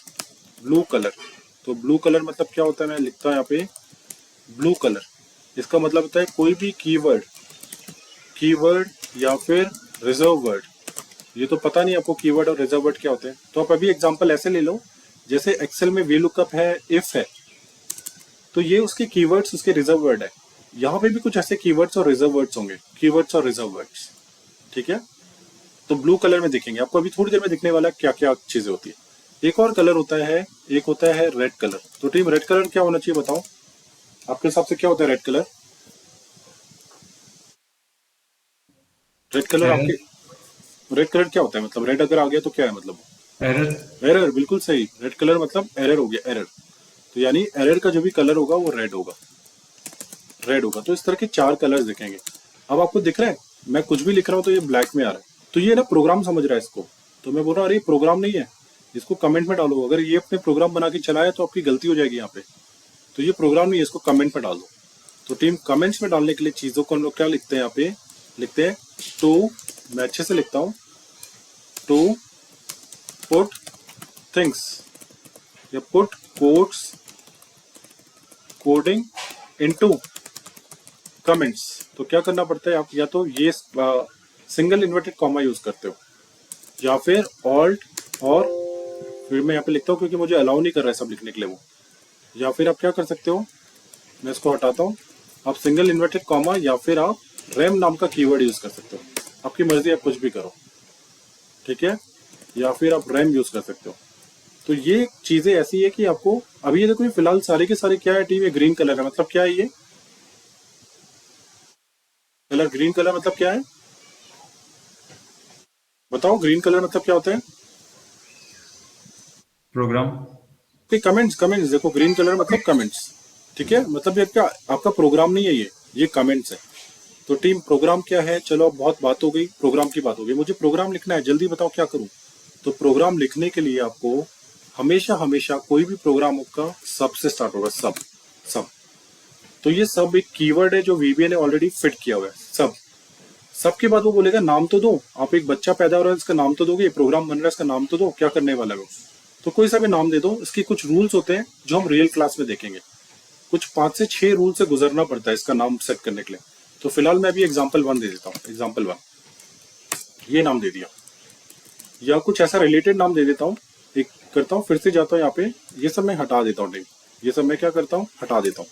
A: तो ब्लू कलर मतलब क्या होता है, मैं लिखता हूं यहाँ पे ब्लू कलर। इसका मतलब होता है कोई भी कीवर्ड या फिर रिजर्व वर्ड। ये तो पता नहीं आपको कीवर्ड और रिजर्व वर्ड क्या होते हैं। तो आप अभी एग्जांपल ऐसे ले लो, जैसे एक्सेल में VLOOKUP है, इफ है, तो ये उसके कीवर्ड्स, उसके रिजर्व वर्ड है। यहाँ पे भी कुछ ऐसे कीवर्ड्स और रिजर्व वर्ड्स होंगे, कीवर्ड्स और रिजर्व वर्ड्स, ठीक है। तो ब्लू कलर में दिखेंगे आपको, अभी थोड़ी देर में दिखने वाला क्या क्या चीजें होती है। एक और कलर होता है, एक होता है रेड कलर। तो टीम रेड कलर क्या होना चाहिए बताओ, आपके हिसाब से क्या होता है रेड कलर? रेड कलर आपके, रेड कलर क्या होता है, मतलब रेड अगर आ गया तो क्या है मतलब? एरर, बिल्कुल सही। रेड कलर मतलब एरर हो गया, एरर। तो यानी एरर का जो भी कलर होगा वो रेड होगा। तो इस तरह के 4 कलर्स दिखेंगे। अब आपको दिख रहा है मैं कुछ भी लिख रहा हूँ तो ये ब्लैक में आ रहा है, तो ये ना प्रोग्राम समझ रहा है इसको। तो मैं बोल रहा हूँ अरे प्रोग्राम नहीं है, इसको कमेंट में डालो। अगर ये अपने प्रोग्राम बना के चलाए तो आपकी गलती हो जाएगी यहाँ पे। तो ये प्रोग्राम नहीं है, इसको कमेंट में डाल दो। तो टीम कमेंट्स में डालने के लिए चीजों को हम लोग क्या लिखते हैं, यहाँ पे लिखते हैं टू, मैं अच्छे से लिखता हूँ, टू पुट थिंग्स या put codes coding into comments. तो क्या करना पड़ता है, आप या तो ये सिंगल इन्वर्टेड कॉमा यूज करते हो या फिर ऑल्ट, और फिर मैं यहाँ पे लिखता हूँ क्योंकि मुझे अलाउ नहीं कर रहा है सब लिखने के लिए वो। या फिर आप क्या कर सकते हो, मैं इसको हटाता हूँ, आप सिंगल इन्वर्टेड कॉमा या फिर आप रैम नाम का कीवर्ड यूज कर सकते हो। आपकी मर्जी, आप कुछ भी करो, ठीक है। या फिर आप रैम यूज कर सकते हो। तो ये चीजें ऐसी है कि आपको अभी ये देखो, ये फिलहाल सारे के सारे क्या है टीम, ये ग्रीन कलर है। मतलब क्या है ये कलर, ग्रीन कलर मतलब क्या है बताओ, ग्रीन कलर मतलब क्या होता है?
B: प्रोग्राम।
A: कमेंट्स देखो, ग्रीन कलर मतलब कमेंट्स, ठीक है। मतलब ये क्या आपका प्रोग्राम नहीं है, ये कमेंट्स है। तो टीम प्रोग्राम क्या है, चलो अब बहुत बात हो गई, प्रोग्राम की बात हो गई। मुझे प्रोग्राम लिखना है, जल्दी बताओ क्या करूं। तो तो प्रोग्राम लिखने के लिए आपको हमेशा हमेशा कोई भी प्रोग्राम आपका सब से स्टार्ट होगा, सब सब। तो ये सब एक कीवर्ड है जो वीबीए ने ऑलरेडी फिट किया हुआ है, सब। सबके बाद वो बोलेगा नाम तो दो, आप एक बच्चा पैदा हो रहा है इसका नाम तो दोगे, प्रोग्राम बन रहा है इसका नाम तो दो, क्या करने वाला है वो। तो कोई सा भी नाम दे दो, इसकी कुछ रूल्स होते हैं जो हम रियल क्लास में देखेंगे। कुछ 5 से 6 रूल से गुजरना पड़ता है इसका नाम सेट करने के लिए। तो फिलहाल मैं अभी एग्जाम्पल 1 दे देता हूँ, एग्जाम्पल 1 ये नाम दे दिया, या कुछ ऐसा रिलेटेड नाम दे देता हूँ। एक करता हूँ, फिर से जाता हूँ यहाँ पे, ये सब मैं हटा देता हूँ, ये सब मैं क्या करता हूँ, हटा देता हूँ।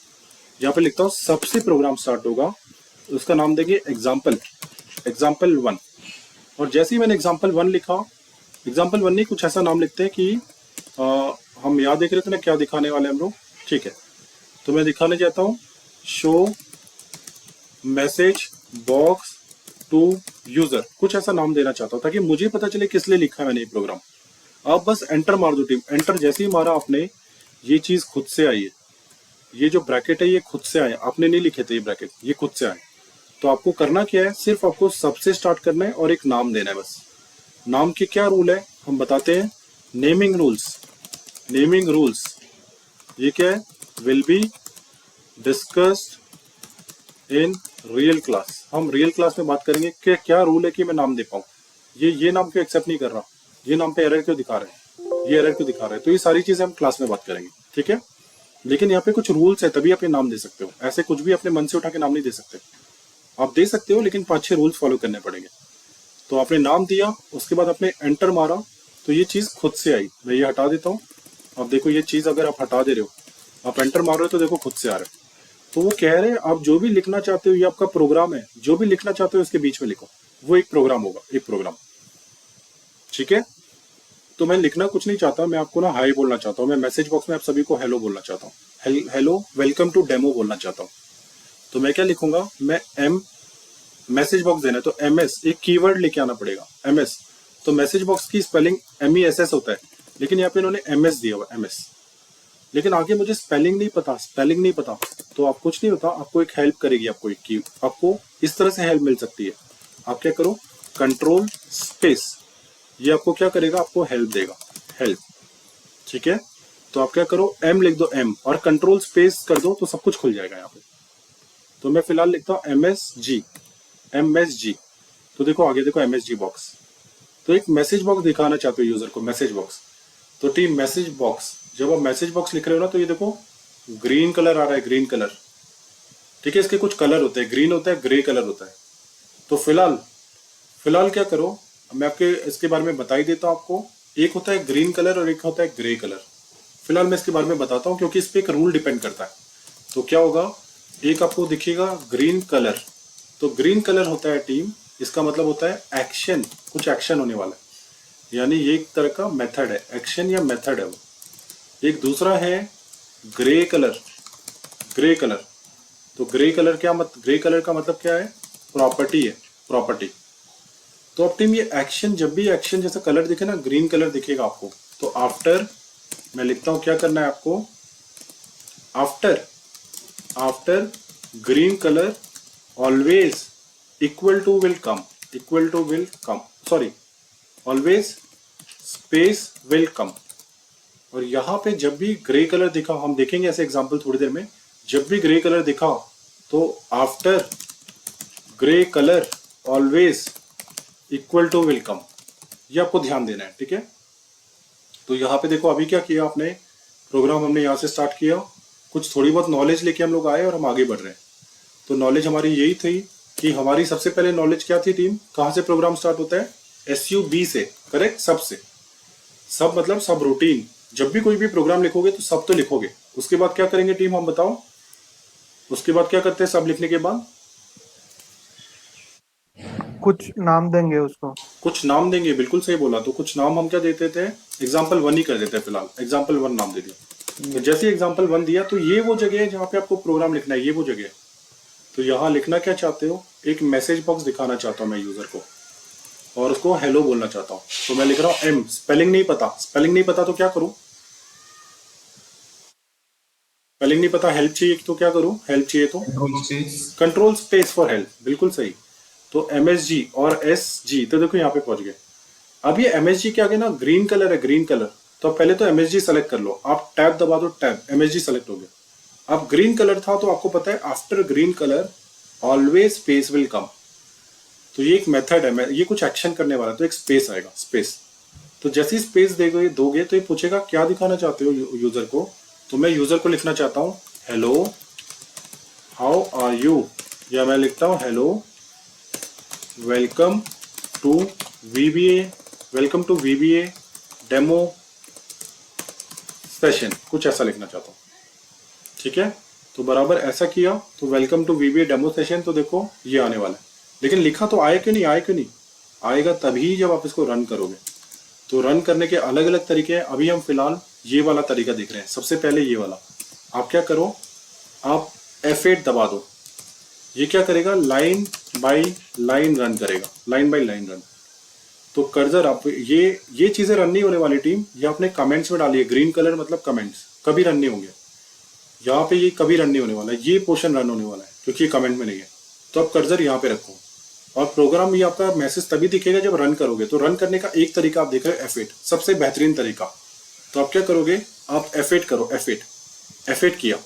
A: यहाँ पे लिखता हूँ सबसे प्रोग्राम स्टार्ट होगा, उसका नाम देंगे एग्जाम्पल 1। और जैसे ही मैंने एग्जाम्पल 1 लिखा, एग्जाम्पल 1 नहीं, कुछ ऐसा नाम लिखते हैं कि हम याद देख रहे थे ना क्या दिखाने वाले हम लोग, ठीक है। तो मैं दिखाने चाहता हूँ show message box to user, कुछ ऐसा नाम देना चाहता हूँ ताकि मुझे पता चले किस लिए लिखा है मैंने ये प्रोग्राम। आप बस एंटर मार दो टीम, एंटर जैसे ही मारा आपने, ये चीज खुद से आई है, ये जो ब्रैकेट है ये खुद से आए, आपने नहीं लिखे थे ये ब्रैकेट, ये खुद से आए। तो आपको करना क्या है, सिर्फ आपको सबसे स्टार्ट करना है और एक नाम देना है बस। नाम के क्या रूल है हम बताते हैं, नेमिंग रूल्स। नेमिंग रूल्स ये क्या है, will be discussed in real class. हम रियल क्लास में बात करेंगे कि क्या रूल है कि मैं नाम दे पाऊँ। ये नाम क्यों एक्सेप्ट नहीं कर रहा, ये नाम पे एरर क्यों दिखा रहे हैं, ये एरर क्यों दिखा रहे हैं। तो ये सारी चीजें हम क्लास में बात करेंगे, ठीक है। लेकिन यहाँ पे कुछ रूल्स है तभी आप ये नाम दे सकते हो, ऐसे कुछ भी अपने मन से उठा के नाम नहीं दे सकते। आप दे सकते हो लेकिन 5-6 रूल्स फॉलो करने पड़ेंगे। तो आपने नाम दिया, उसके बाद आपने एंटर मारा, तो ये चीज खुद से आई। मैं ये हटा देता हूँ, अब देखो ये चीज अगर आप हटा दे रहे हो, आप एंटर मार रहे हो तो देखो खुद से आ रहा है। तो वो कह रहे हैं आप जो भी लिखना चाहते हो, ये आपका प्रोग्राम है, जो भी लिखना चाहते हो इसके बीच में लिखो, वो एक प्रोग्राम होगा, एक प्रोग्राम, ठीक है। तो मैं लिखना कुछ नहीं चाहता, मैं आपको ना हाई बोलना चाहता हूँ, मैं मैसेज बॉक्स में आप सभी को हेलो बोलना चाहता हूँ, हेलो वेलकम टू डेमो बोलना चाहता हूँ। तो मैं क्या लिखूंगा, मैं एम मैसेज बॉक्स देना है तो एमएस, एक कीवर्ड लेके आना पड़ेगा एमएस। तो मैसेज बॉक्स की स्पेलिंग MESS होता है, लेकिन यहाँ पे इन्होंने MS दिया हुआ MS। लेकिन आगे मुझे स्पेलिंग नहीं पता, स्पेलिंग नहीं पता, तो आप कुछ नहीं होता, आपको एक हेल्प करेगी, आपको एक की आपको इस तरह से हेल्प मिल सकती है। आप क्या करो, कंट्रोल स्पेस, ये आपको क्या करेगा, आपको हेल्प देगा, हेल्प, ठीक है। तो आप क्या करो, M लिख दो M और कंट्रोल स्पेस कर दो तो सब कुछ खुल जाएगा यहाँ पे। तो मैं फिलहाल लिखता हूँ MSG। तो देखो आगे देखो MSG बॉक्स। तो एक मैसेज बॉक्स दिखाना चाहते हो यूजर को, मैसेज बॉक्स। तो टीम मैसेज बॉक्स, जब आप मैसेज बॉक्स लिख रहे हो ना, तो ये देखो ग्रीन कलर आ रहा है, ग्रीन कलर, ठीक है। इसके कुछ कलर होते हैं, ग्रीन होता है, ग्रे कलर होता है। तो फिलहाल क्या करो, मैं आपके इसके बारे में बता ही देता हूँ आपको। एक होता है ग्रीन कलर और एक होता है ग्रे कलर। फिलहाल मैं इसके बारे में बताता हूँ क्योंकि इस पे एक रूल डिपेंड करता है। तो क्या होगा, एक आपको दिखेगा ग्रीन कलर, तो ग्रीन कलर होता है टीम, इसका मतलब होता है एक्शन, कुछ एक्शन होने वाला है, यानी ये एक तरह का मेथड है, एक्शन या मेथड है वो। एक दूसरा है ग्रे कलर, ग्रे कलर। तो ग्रे कलर ग्रे कलर का मतलब क्या है, प्रॉपर्टी है, प्रॉपर्टी। तो अब टीम ये एक्शन, जब भी एक्शन जैसा कलर दिखे ना, ग्रीन कलर दिखेगा आपको, तो आफ्टर मैं लिखता हूं क्या करना है आपको, after green colour always equal to will come, sorry always space will come. और यहाँ पे जब भी ग्रे कलर दिखा, हम देखेंगे ऐसे एग्जांपल थोड़ी देर में, जब भी ग्रे कलर दिखा तो after grey colour always equal to will come, ये आपको ध्यान देना है, ठीक है। तो यहाँ पे देखो अभी क्या किया आपने, प्रोग्राम हमने यहाँ से स्टार्ट किया, कुछ थोड़ी बहुत नॉलेज लेके हम लोग आए और हम आगे बढ़ रहे हैं। तो नॉलेज हमारी यही थी कि हमारी सबसे पहले नॉलेज क्या थी टीम, कहाँ से प्रोग्राम स्टार्ट होता है, SUB से, करेक्ट, सब से। सब मतलब सब रूटीन, जब भी कोई भी प्रोग्राम लिखोगे तो सब तो लिखोगे। उसके बाद क्या करेंगे टीम, हम बताओ, उसके बाद क्या करते हैं सब लिखने के बाद,
E: कुछ नाम देंगे उसको।
A: कुछ नाम देंगे, बिल्कुल सही बोला। तो कुछ नाम हम क्या देते थे, एग्जाम्पल 1 ही कर देते हैं, फिलहाल एग्जाम्पल 1 नाम दे दिया। तो जैसे एग्जाम्पल 1 दिया तो ये वो जगह है जहाँ पे आपको प्रोग्राम लिखना है, ये वो जगह है। तो यहाँ लिखना क्या चाहते हो, एक मैसेज बॉक्स दिखाना चाहता हूँ मैं यूजर को और उसको हेलो बोलना चाहता हूँ। तो मैं लिख रहा हूँ M, स्पेलिंग नहीं पता तो क्या करूँ, स्पेलिंग नहीं पता, हेल्प चाहिए तो क्या करूँ, हेल्प चाहिए तो कंट्रोल स्पेस फॉर हेल्प, बिल्कुल सही। तो MSG और SG, तो देखो यहाँ पे पहुंच गए। अब ये MSG के आगे ना ग्रीन कलर है, ग्रीन कलर, तो पहले तो MSG सेलेक्ट कर लो, आप टैब दबा दो, टैब MSG सेलेक्ट हो गया। अब ग्रीन कलर था तो आपको पता है after green colour always space will कम, तो ये एक मेथड है, ये कुछ एक्शन करने वाला है तो एक स्पेस आएगा, स्पेस। तो जैसे ही स्पेस दोगे तो ये पूछेगा क्या दिखाना चाहते हो यूजर को, तो मैं यूजर को लिखना चाहता हूँ हेलो हाउ आर यू, या मैं लिखता हूँ hello welcome to VBA, welcome to VBA demo session, कुछ ऐसा लिखना चाहता हूँ। ठीक है, तो बराबर ऐसा किया तो welcome to VBA demo session, तो देखो ये आने वाला है। लेकिन लिखा तो आया क्यों नहीं, आया क्यों नहीं, आएगा तभी जब आप इसको रन करोगे। तो रन करने के अलग अलग तरीके हैं, अभी हम फिलहाल ये वाला तरीका देख रहे हैं। सबसे पहले ये वाला, आप क्या करो, आप F8 दबा दो, ये क्या करेगा, लाइन बाय लाइन रन करेगा, लाइन बाय लाइन रन। तो कर्सर आप ये चीजें रन नहीं होने वाली टीम, ये आपने कमेंट्स में डाली है, ग्रीन कलर मतलब कमेंट्स, कभी रन नहीं होंगे यहाँ पे, ये कभी रन नहीं होने वाला है, ये पोर्शन रन होने वाला है क्योंकि ये कमेंट में नहीं है। तो आप कर्सर यहाँ पे रखो और प्रोग्राम ये आपका मैसेज तभी दिखेगा जब रन करोगे। तो रन करने का एक तरीका आप देख रहे हो F8, सबसे बेहतरीन तरीका। तो आप क्या करोगे, आप F8 करो, F8 किया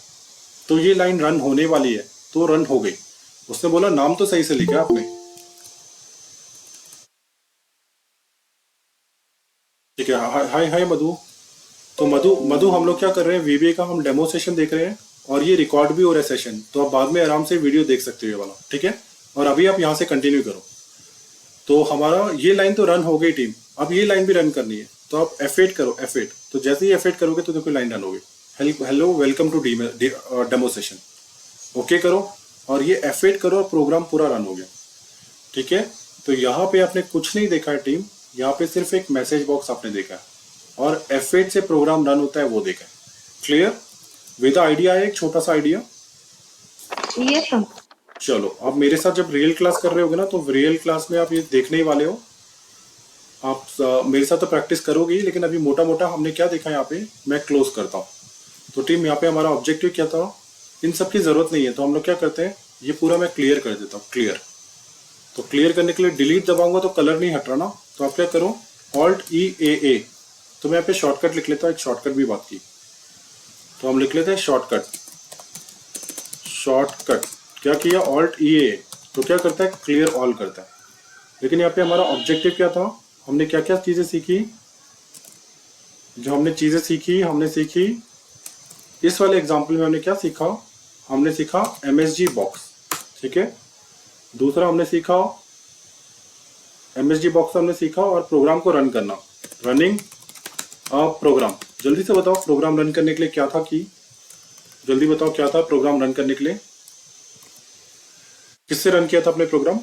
A: तो ये लाइन रन होने वाली है, तो रन हो गई। उसने बोला नाम तो सही से लिखा आपने, ठीक है। हाय हाय मधु। तो मधु हम लोग क्या कर रहे हैं, VBA का हम डेमो सेशन देख रहे हैं और ये रिकॉर्ड भी हो रहा है सेशन, तो आप बाद में आराम से वीडियो देख सकते हो ये वाला, ठीक है। और अभी आप यहाँ से कंटिन्यू करो। तो हमारा ये लाइन तो रन हो गई टीम, अब ये लाइन भी रन करनी है, तो आप F8 करो, F8। तो जैसे ही F8 करोगे तो देखो लाइन रन हो गई, hello welcome to demo session, okay करो और ये F8 करो और प्रोग्राम पूरा रन हो गया, ठीक है। तो यहाँ पे आपने कुछ नहीं देखा है टीम, यहाँ पे सिर्फ एक मैसेज बॉक्स आपने देखा है और F8 से प्रोग्राम रन होता है वो देखा है। क्लियर? विद आइडिया है, एक छोटा सा आइडिया।
D: ये तो
A: चलो अब मेरे साथ जब रियल क्लास कर रहे होगे ना, तो रियल क्लास में आप ये देखने ही वाले हो। आप मेरे साथ तो प्रैक्टिस करोगे ही, लेकिन अभी मोटा मोटा हमने क्या देखा यहाँ पे, मैं क्लोज करता हूँ। तो टीम यहाँ पे हमारा ऑब्जेक्टिव क्या था, इन सब की जरूरत नहीं है, तो हम लोग क्या करते हैं, ये पूरा मैं क्लियर कर देता हूँ, क्लियर। तो क्लियर करने के लिए डिलीट दबाऊंगा तो कलर नहीं हट रहा ना, तो आप क्या करो, Alt-E-A-A। तो मैं यहाँ पे शॉर्टकट लिख लेता हूँ, एक शॉर्टकट भी बात की, तो हम लिख लेते हैं शॉर्टकट। क्या किया, Alt-E-A, तो क्या करता है, क्लियर ऑल करता है। लेकिन यहाँ पे हमारा ऑब्जेक्टिव क्या था, हमने क्या क्या चीजें सीखी, जो हमने चीजें सीखी, हमने सीखी इस वाले एग्जाम्पल में हमने क्या सीखा, हमने सीखा MSG बॉक्स, ठीक है। दूसरा हमने सीखा MSG बॉक्स हमने सीखा, और प्रोग्राम को रन करना, रनिंग प्रोग्राम। जल्दी से बताओ प्रोग्राम रन करने के लिए क्या था, कि जल्दी बताओ क्या था प्रोग्राम रन करने के लिए, किससे रन किया था अपने प्रोग्राम,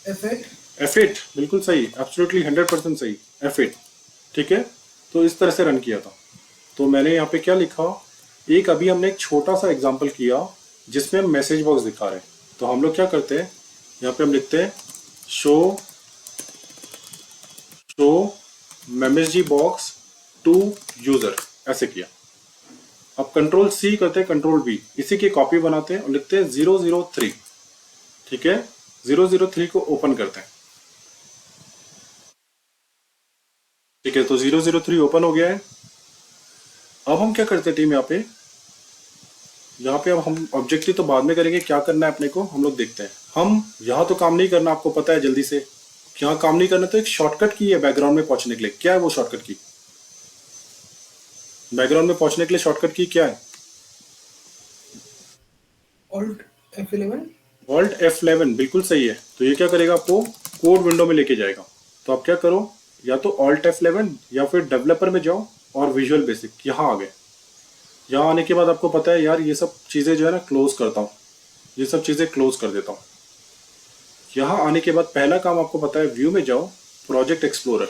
A: F8 बिल्कुल सही, एब्सोल्युटली 100% सही, F8, ठीक है। तो इस तरह से रन किया था। तो मैंने यहाँ पे क्या लिखा, एक अभी हमने एक छोटा सा एग्जांपल किया जिसमें हम मैसेज बॉक्स दिखा रहे हैं। तो हम लोग क्या करते हैं, यहाँ पे हम लिखते हैं show MSG box to user, ऐसे किया। अब Ctrl+C करते हैं, Ctrl+V, इसी की कॉपी बनाते हैं और लिखते हैं 003, ठीक है। 003 को ओपन करते हैं, ठीक है। तो 003 ओपन हो गया है। अब हम क्या करते हैं टीम, यहाँ पे अब हम ऑब्जेक्टिव तो बाद में करेंगे, क्या करना है अपने को हम लोग देखते हैं। हम यहाँ तो काम नहीं करना, आपको पता है, जल्दी से यहाँ काम नहीं करना, तो एक शॉर्टकट की है बैकग्राउंड में पहुंचने के लिए। क्या है वो शॉर्टकट की, बैकग्राउंड में पहुंचने के लिए शॉर्टकट की क्या है, Alt F11 बिल्कुल सही है। तो ये क्या करेगा, आपको कोड विंडो में लेके जाएगा। तो आप क्या करो, या तो Alt F11 या फिर डेवलपर में जाओ और विजुअल बेसिक, यहाँ आ गए। यहाँ आने के बाद आपको पता है यार, ये सब चीज़ें जो है ना क्लोज करता हूँ, ये सब चीज़ें क्लोज कर देता हूँ। यहाँ आने के बाद पहला काम आपको पता है, व्यू में जाओ, प्रोजेक्ट एक्सप्लोरर,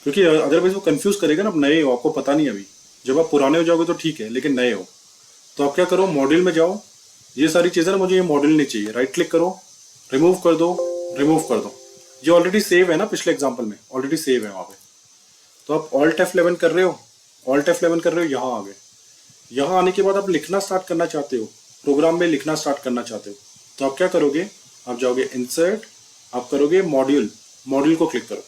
A: क्योंकि अदरवाइज वो कंफ्यूज करेगा ना, आप नए हो, आपको पता नहीं अभी। जब आप पुराने हो जाओगे तो ठीक है, लेकिन नए हो तो आप क्या करो, मॉड्यूल में जाओ। ये सारी चीज़ें ना मुझे ये मॉड्यूल नहीं चाहिए, राइट क्लिक करो, रिमूव कर दो। ये ऑलरेडी सेव है ना, पिछले एग्जाम्पल में ऑलरेडी सेव है वहाँ पे। तो आप Alt F11 कर रहे हो, यहाँ आ गए। यहाँ आने के बाद आप लिखना स्टार्ट करना चाहते हो, प्रोग्राम में लिखना स्टार्ट करना चाहते हो, तो आप क्या करोगे, आप जाओगे इंसर्ट, आप करोगे मॉड्यूल को क्लिक करो।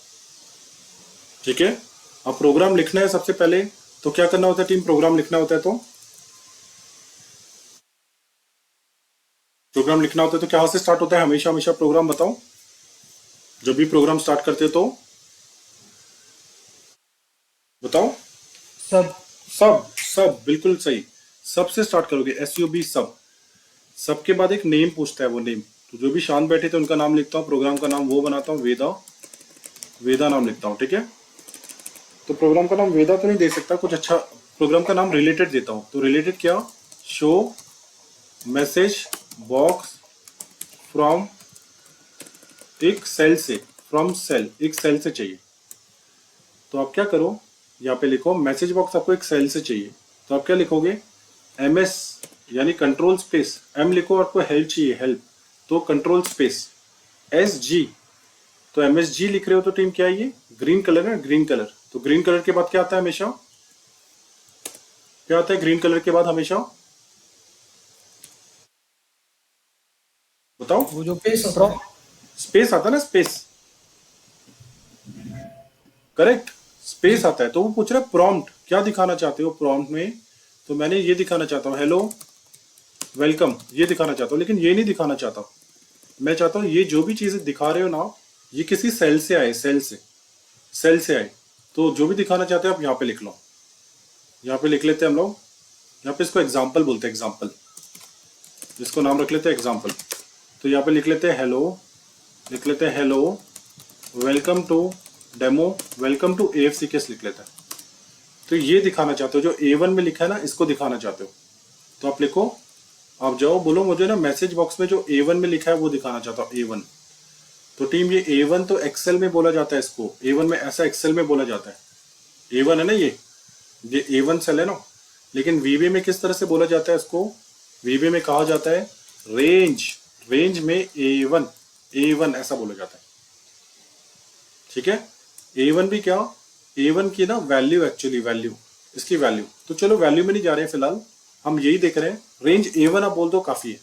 A: ठीक है, अब प्रोग्राम लिखना है सबसे पहले, तो क्या करना होता है टीम? प्रोग्राम लिखना होता है तो प्रोग्राम लिखना होता है तो क्या से स्टार्ट होता है? हमेशा हमेशा प्रोग्राम बताओ, जब भी प्रोग्राम स्टार्ट करते हो तो बताओ।
E: सब
A: सब, सब बिल्कुल सही, सब से स्टार्ट करोगे, SUB सब। सब के बाद एक नेम पूछता है, वो नेम, तो जो भी शांत बैठे थे उनका नाम लिखता हूँ, प्रोग्राम का नाम वो बनाता हूँ, वेदा, वेदा नाम लिखता हूँ, ठीक है। तो प्रोग्राम का नाम वेदा तो नहीं दे सकता, कुछ अच्छा प्रोग्राम का नाम रिलेटेड देता हूँ। तो रिलेटेड क्या? शो मैसेज बॉक्स फ्रॉम एक सेल से, फ्रॉम सेल, एक सेल से चाहिए। तो आप क्या करो, यहाँ पे लिखो मैसेज बॉक्स आपको एक सेल से चाहिए, तो आप क्या लिखोगे? MS यानी कंट्रोल स्पेस, M लिखो, आपको हेल्प चाहिए, हेल्प, तो कंट्रोल स्पेस SG। तो MSG लिख रहे हो तो टीम क्या है ये? ग्रीन कलर है, ग्रीन कलर। तो ग्रीन कलर के बाद क्या आता है हमेशा? क्या आता है ग्रीन कलर के बाद हमेशा? बताओ।
E: वो जो प्रॉ-
A: स्पेस आता है ना, स्पेस, करेक्ट, स्पेस आता है। तो वो पूछ रहा है प्रॉम्प्ट, क्या दिखाना चाहते हो प्रॉम्प्ट में? तो मैंने ये दिखाना चाहता हूँ, हेलो वेलकम, ये दिखाना चाहता हूँ, लेकिन ये नहीं दिखाना चाहता। मैं चाहता हूँ ये जो भी चीजें दिखा रहे हो ना, ये किसी सेल से आए, सेल से, सेल से आए। तो जो भी दिखाना चाहते हो आप यहाँ पे लिख लो, यहाँ पे लिख लेते हैं हम लोग, यहाँ पे इसको एग्जाम्पल बोलते हैं, एग्जाम्पल, जिसको नाम रख लेते हैं एग्जाम्पल। तो यहाँ पे लिख लेते हैं हेलो, लिख लेते हैं hello welcome to demo, welcome to AFCKS लिख लेते हैं। तो ये दिखाना चाहते हो, जो A1 में लिखा है ना, इसको दिखाना चाहते हो, तो आप लिखो, आप जाओ बोलो मुझे ना मैसेज बॉक्स में जो A1 में लिखा है वो दिखाना चाहता हूँ, A1। तो टीम ये A1 तो एक्सेल में बोला जाता है, इसको A1 में ऐसा एक्सेल में बोला जाता है। A1 है ना, ये A1 सेल है ना, लेकिन VB में किस तरह से बोला जाता है इसको? VB में कहा जाता है रेंज, रेंज में A1, A1 ऐसा बोला जाता है, ठीक है। A1 भी क्या? A1 की ना वैल्यू, एक्चुअली वैल्यू, इसकी वैल्यू। तो चलो वैल्यू में नहीं जा रहे हैं फिलहाल, हम यही देख रहे हैं। रेंज A1 आप बोल दो, काफी है।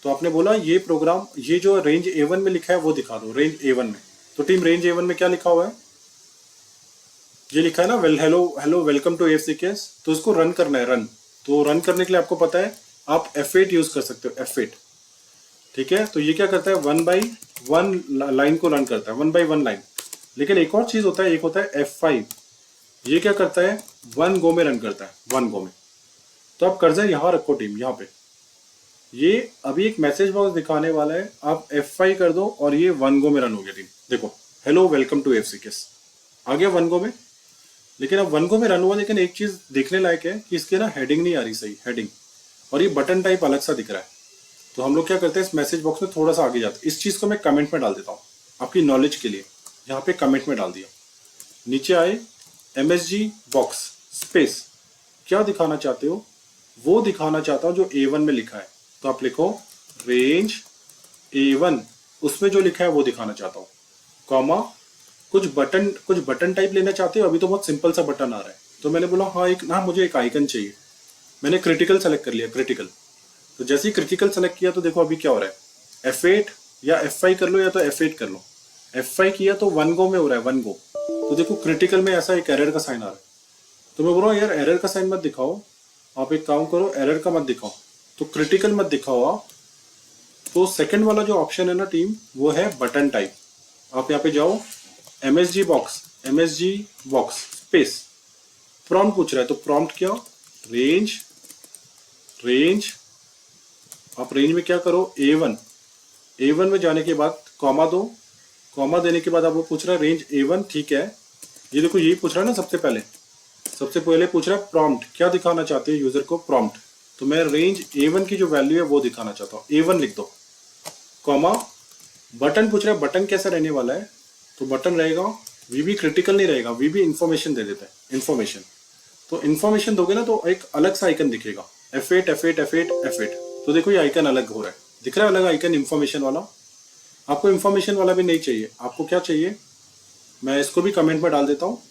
A: तो आपने बोला ये प्रोग्राम, ये जो रेंज A1 में लिखा है वो दिखा दो, रेंज A1 में। तो टीम रेंज A1 में क्या लिखा हुआ है? ये लिखा है ना, well hello, hello welcome to AFCKS। तो इसको रन करना है, रन। तो रन करने के लिए आपको पता है आप F8 यूज कर सकते हो, F8, ठीक है। तो ये क्या करता है? 1 by 1 लाइन को रन करता है, 1 by 1 लाइन। लेकिन एक और चीज होता है, एक होता है F5, ये क्या करता है? 1 गो में रन करता है, 1 गो में। तो आप कर्सर यहाँ रखो टीम, यहाँ पे, ये अभी एक मैसेज बॉक्स दिखाने वाला है, आप F5 कर दो और ये 1 गो में रन हो गया टीम। देखो हेलो वेलकम टू AFCKS आ गया 1 गो में। लेकिन अब 1 गो में रन हुआ, लेकिन एक चीज देखने लायक है कि इसके ना हेडिंग नहीं आ रही सही, हेडिंग, और ये बटन टाइप अलग सा दिख रहा है। तो हम लोग क्या करते हैं, इस मैसेज बॉक्स में थोड़ा सा आगे जाते हैं। इस चीज को मैं कमेंट में डाल देता हूँ आपकी नॉलेज के लिए, यहाँ पे कमेंट में डाल दिया। नीचे आए MSG बॉक्स स्पेस, क्या दिखाना चाहते हो? वो दिखाना चाहता हूँ जो A1 में लिखा है। तो आप लिखो रेंज A1, उसमें जो लिखा है वो दिखाना चाहता हूँ, कॉमा, कुछ बटन टाइप लेना चाहते हो? अभी तो बहुत सिंपल सा बटन आ रहा है। तो मैंने बोला हाँ, एक ना मुझे एक आइकन चाहिए। मैंने क्रिटिकल सेलेक्ट कर लिया, क्रिटिकल। तो जैसे ही क्रिटिकल सेलेक्ट किया तो देखो अभी क्या हो रहा है, F8 या F5 कर लो, या तो F8 कर लो। F5 किया तो 1 गो में हो रहा है, 1 गो। तो देखो क्रिटिकल में ऐसा एक एरर का साइन आ रहा है। तो मैं बोल रहा हूँ यार एरर का साइन मत दिखाओ, आप एक काम करो, एरर का मत दिखाओ, तो क्रिटिकल मत दिखाओ आप। तो सेकंड वाला जो ऑप्शन है ना टीम, वो है बटन टाइप। आप यहाँ पे जाओ, MSG बॉक्स स्पेस, प्रॉम्प्ट पूछ रहा है, तो प्रॉम्प्ट क्या? रेंज, रेंज, आप रेंज में क्या करो? A1 में जाने के बाद कॉमा दो, कॉमा देने के बाद आप वो पूछ रहा है रेंज A1, ठीक है। ये देखो यही पूछ रहा है ना, सबसे पहले पूछ रहा है प्रॉम्प्ट, क्या दिखाना चाहते हैं यूजर को? प्रॉम्प्ट। तो मैं रेंज A1 की जो वैल्यू है वो दिखाना चाहता हूँ, A1 लिख दो, कॉमा, बटन पूछ रहा है, बटन कैसा रहने वाला है? तो बटन रहेगा VB, क्रिटिकल नहीं रहेगा, VB इंफॉर्मेशन दे देता है, इंफॉर्मेशन। तो इंफॉर्मेशन दोगे ना तो एक अलग सा आइकन दिखेगा, F8 F8 F8 F8। तो देखो ये आइकन अलग हो रहा है, दिख रहा है अलग आइकन, इंफॉर्मेशन वाला। आपको इंफॉर्मेशन वाला भी नहीं चाहिए, आपको क्या चाहिए? मैं इसको भी कमेंट में डाल देता हूँ,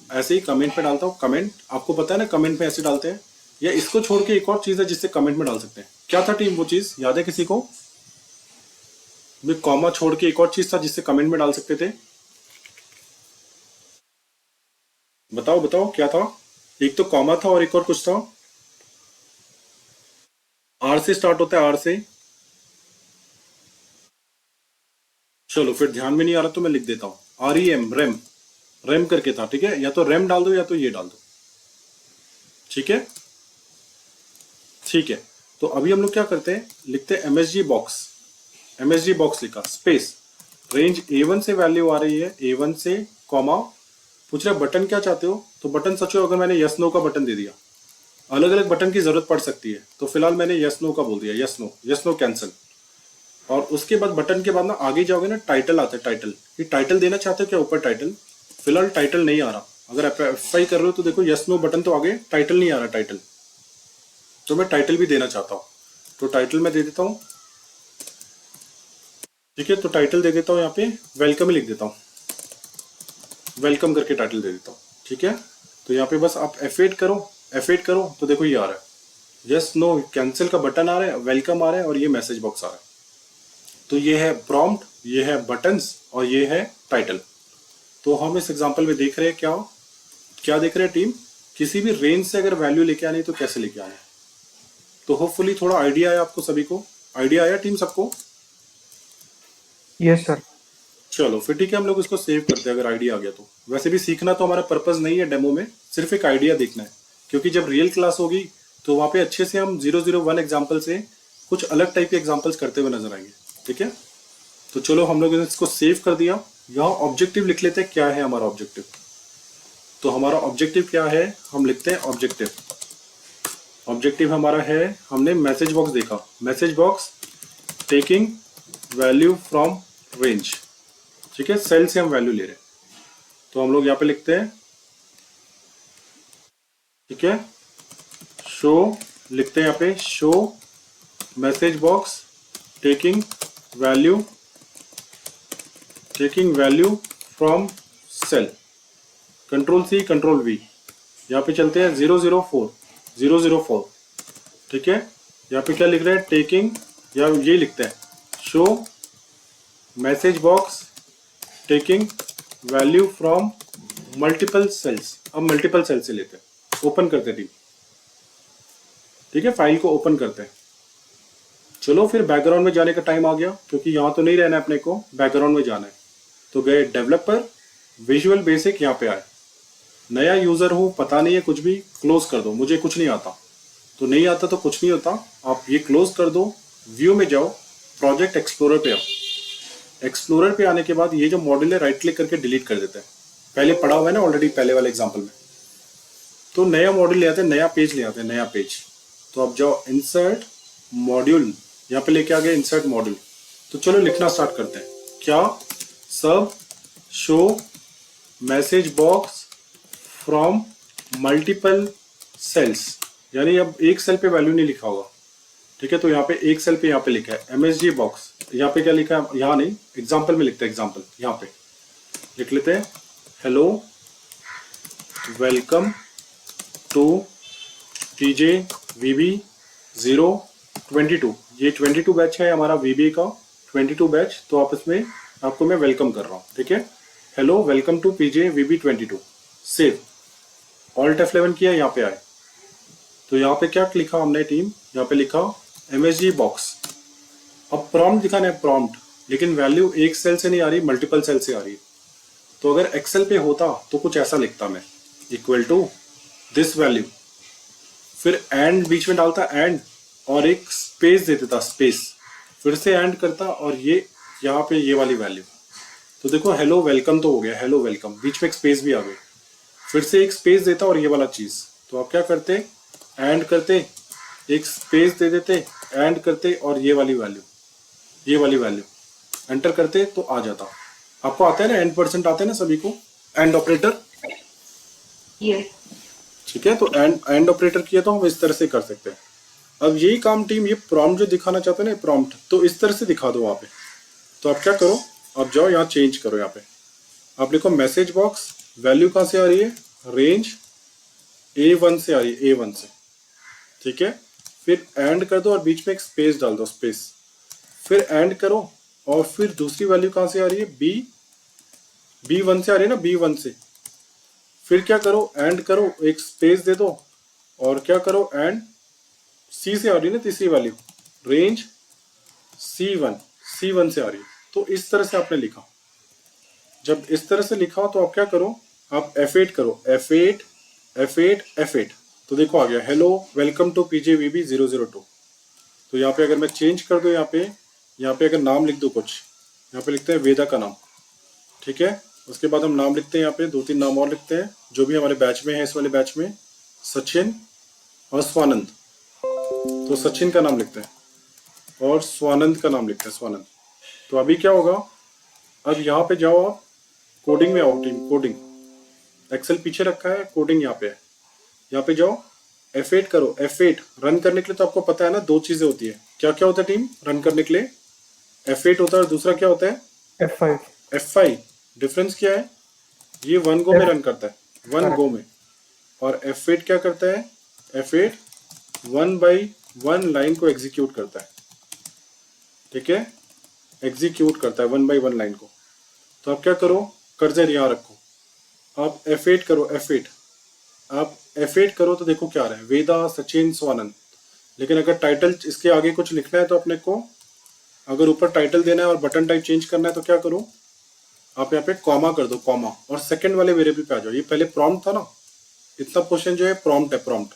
A: ऐसे ही कमेंट में डालता हूँ। कमेंट आपको पता है ना, कमेंट में ऐसे डालते हैं। या इसको छोड़ के एक और चीज है जिससे कमेंट में डाल सकते हैं। क्या था टीम वो चीज, याद है किसी को? कॉमा छोड़ के एक और चीज था जिससे कमेंट में डाल सकते थे। बताओ बताओ क्या था? एक तो कॉमा था और एक और कुछ था। आर से स्टार्ट होता है, आर से। चलो फिर ध्यान में नहीं आ रहा तो मैं लिख देता हूं, REM, रेम। रेम करके था, ठीक है? या तो रेम डाल दो या तो ये डाल दो, ठीक है? ठीक है, तो अभी हम लोग क्या करते हैं, लिखते हैं MSG बॉक्स। MSG बॉक्स लिखा, स्पेस, रेंज A1 से वैल्यू आ रही है, A1 से, कॉमा, पूछ रहे बटन क्या चाहते हो, तो बटन सचो अगर मैंने यस नो का बटन दे दिया, अलग अलग बटन की जरूरत पड़ सकती है, तो फिलहाल मैंने यस नो का बोल दिया, यस नो कैंसिल। और उसके बाद बटन के बाद ना आगे जाओगे ना, टाइटल आता है, टाइटल। ये टाइटल देना चाहते हो क्या ऊपर टाइटल? फिलहाल टाइटल नहीं आ रहा, अगर अप्लाई कर रहे हो तो देखो यस नो बटन तो आगे, टाइटल नहीं आ रहा, टाइटल। तो मैं टाइटल भी देना चाहता हूँ, तो टाइटल मैं दे देता हूँ, ठीक है? तो टाइटल दे देता हूँ यहाँ पे, वेलकम ही लिख देता हूँ, वेलकम करके टाइटल दे देता हूँ, ठीक है? तो यहाँ पे बस आप F8 करो, F8 करो तो देखो ये आ रहा है, यस नो कैंसिल का बटन आ रहा है, वेलकम आ रहा है और ये मैसेज बॉक्स आ रहा है। तो ये है प्रॉम्प्ट, ये है बटन्स और ये है टाइटल। तो हम इस एग्जांपल में देख रहे हैं क्या क्या देख रहे हैं टीम, किसी भी रेंज से अगर वैल्यू लेके आनी है तो कैसे लेके आना है। तो होपफुली थोड़ा आइडिया आया आपको सभी को, आइडिया आया टीम सबको?
E: Yes, sir.
A: चलो फिर ठीक है, हम लोग इसको सेव करते हैं अगर आइडिया आ गया तो। वैसे भी सीखना तो हमारा पर्पस नहीं है डेमो में, सिर्फ एक आइडिया देखना है, क्योंकि जब रियल क्लास होगी तो वहां पे अच्छे से हम 001 एग्जाम्पल से कुछ अलग टाइप के एग्जाम्पल्स करते हुए नजर आएंगे, ठीक है? तो चलो हम लोग इसको सेव कर दिया। यहाँ ऑब्जेक्टिव लिख लेते हैं, क्या है हमारा ऑब्जेक्टिव। तो हमारा ऑब्जेक्टिव क्या है, हम लिखते हैं ऑब्जेक्टिव। ऑब्जेक्टिव हमारा है, हमने मैसेज बॉक्स देखा, message box taking value from range, ठीक है? सेल से हम वैल्यू ले रहे हैं, तो हम लोग यहाँ पे लिखते हैं, ठीक है? शो लिखते हैं यहाँ पे, show message box taking value from cell, control C control V। यहाँ पे चलते हैं 004, ठीक है? यहाँ पे क्या लिख रहे हैं, टेकिंग, या ये लिखते हैं show message box taking value from multiple cells. अब मल्टीपल सेल से लेते हैं, ओपन करते हैं टीम, ठीक है? फाइल को ओपन करते हैं। चलो फिर बैकग्राउंड में जाने का टाइम आ गया, क्योंकि यहाँ तो नहीं रहना है अपने को, बैकग्राउंड में जाना है। तो गए डेवलपर, विजुअल बेसिक, यहाँ पे आए, नया यूजर हूँ, पता नहीं है कुछ भी, क्लोज कर दो, मुझे कुछ नहीं आता। तो नहीं आता तो कुछ नहीं होता, आप ये क्लोज कर दो, व्यू में जाओ, प्रोजेक्ट एक्सप्लोरर पे आओ। एक्सप्लोरर पे आने के बाद ये जो मॉड्यूल है, राइट क्लिक करके डिलीट कर देते हैं। पहले पढ़ा हुआ है ना ऑलरेडी, पहले वाले एग्जाम्पल में। तो नया मॉड्यूल ले आते हैं, नया पेज ले आते हैं, नया पेज। तो अब जाओ इंसर्ट मॉड्यूल, यहाँ पे लेके आ गए इंसर्ट मॉड्यूल। तो चलो लिखना स्टार्ट करते हैं, क्या, सब show message box from multiple cells, यानी अब एक सेल पे वैल्यू नहीं लिखा होगा, ठीक है? तो यहाँ पे एक सेल पे यहाँ पे लिखा है MSG बॉक्स, यहाँ पे क्या लिखा है, यहाँ नहीं, एग्जाम्पल में लिखते हैं, एग्जाम्पल यहाँ पे लिख लेते हैं, hello welcome to PJ VB 022। ये 22 बैच है हमारा VBA का, 22 बैच। तो आप इसमें आपको मैं वेलकम कर रहा हूँ, ठीक है? Hello welcome to PJ VB 22। Save, alt F11 किया, यहाँ पे आए। तो यहाँ पे क्या लिखा हमने टीम, यहाँ पे लिखा MSG बॉक्स। अब प्रॉम्प्ट दिखाना है, प्रॉम्प्ट, लेकिन वैल्यू एक सेल से नहीं आ रही, मल्टीपल सेल से आ रही है। तो अगर एक्सेल पे होता तो कुछ ऐसा लिखता मैं, इक्वल टू दिस वैल्यू, फिर एंड बीच में डालता एंड, और एक स्पेस दे देता, स्पेस, फिर से एंड करता, और ये यहाँ पे ये वाली वैल्यू। तो देखो हेलो वेलकम तो हो गया, हेलो वेलकम, बीच में एक स्पेस भी आ गई, फिर से एक स्पेस देता और ये वाला चीज। तो आप क्या करते, एंड करते, एक स्पेस दे देते, एंड करते, और ये वाली वैल्यू एंटर करते तो आ जाता। आपको आता है ना, एंड परसेंट आते हैं ना सभी को, एंड ऑपरेटर,
D: Yes.
A: ठीक है? तो एंड ऑपरेटर किया तो हम इस तरह से कर सकते हैं। अब यही काम टीम, ये प्रॉम्प्ट जो दिखाना चाहते हैं ना, प्रॉम्प्ट, तो इस तरह से दिखा दो वहां पे। तो आप क्या करो, आप जाओ यहाँ चेंज करो, यहाँ पे आप लिखो मैसेज बॉक्स, वैल्यू कहाँ से आ रही है, रेंज A1 से आ रही है, A1 से, ठीक है? फिर एंड कर दो और बीच में एक स्पेस डाल दो, स्पेस, फिर एंड करो, और फिर दूसरी वैल्यू कहाँ से आ रही है, B1 से आ रही है ना, B1 से, फिर क्या करो, एंड करो, एक स्पेस दे दो, और क्या करो, एंड सी से आ रही है ना तीसरी वाली, रेंज C1 से आ रही है। तो इस तरह से आपने लिखा। जब इस तरह से लिखा तो आप क्या करो, आप F8 करो, F8 F8 F8, तो देखो आ गया, हेलो वेलकम टू PJVB 002। तो यहाँ पे अगर मैं चेंज कर दूँ, यहाँ पे अगर नाम लिख दूँ कुछ, यहाँ पे लिखते हैं वेदा का नाम, ठीक है। उसके बाद हम नाम लिखते हैं, यहाँ पे 2-3 नाम और लिखते हैं जो भी हमारे बैच में है, इस वाले बैच में, सचिन और स्वानंद। तो सचिन का नाम लिखते हैं और स्वानंद का नाम लिखते हैं, स्वानंद। तो अभी क्या होगा, अब यहाँ पे जाओ, आप कोडिंग में आओ, टीम कोडिंग, एक्सेल पीछे रखा है, कोडिंग यहाँ पे है, यहाँ पे जाओ, F8 करो, F8 रन करने के लिए। तो आपको पता है ना, 2 चीजें होती है, क्या क्या होता है टीम रन करने के लिए, F8 होता है और दूसरा क्या होता है,
E: F5.
A: F5। डिफरेंस क्या है, ये 1 गो में रन करता है, 1 गो में, और F8 क्या करता है, F8 1 by 1 लाइन को एग्जीक्यूट करता है, ठीक है, एग्जीक्यूट करता है 1 by 1 लाइन को। तो आप क्या करो, कर्सर यहाँ रखो, आप F8 करो, F8 आप F8 करो, तो देखो क्या आ रहा है, वेदा सचिन स्वानंद। लेकिन अगर टाइटल इसके आगे कुछ लिखना है तो अपने को, अगर ऊपर टाइटल देना है और बटन टाइप चेंज करना है तो क्या करो, आप यहाँ पे कॉमा कर दो, कॉमा, और सेकंड वाले वेरिएबल पे आ जाओ। ये पहले प्रॉम्प्ट था ना, इतना पोर्शन जो है प्रॉम्प्ट है, प्रॉम्प्ट।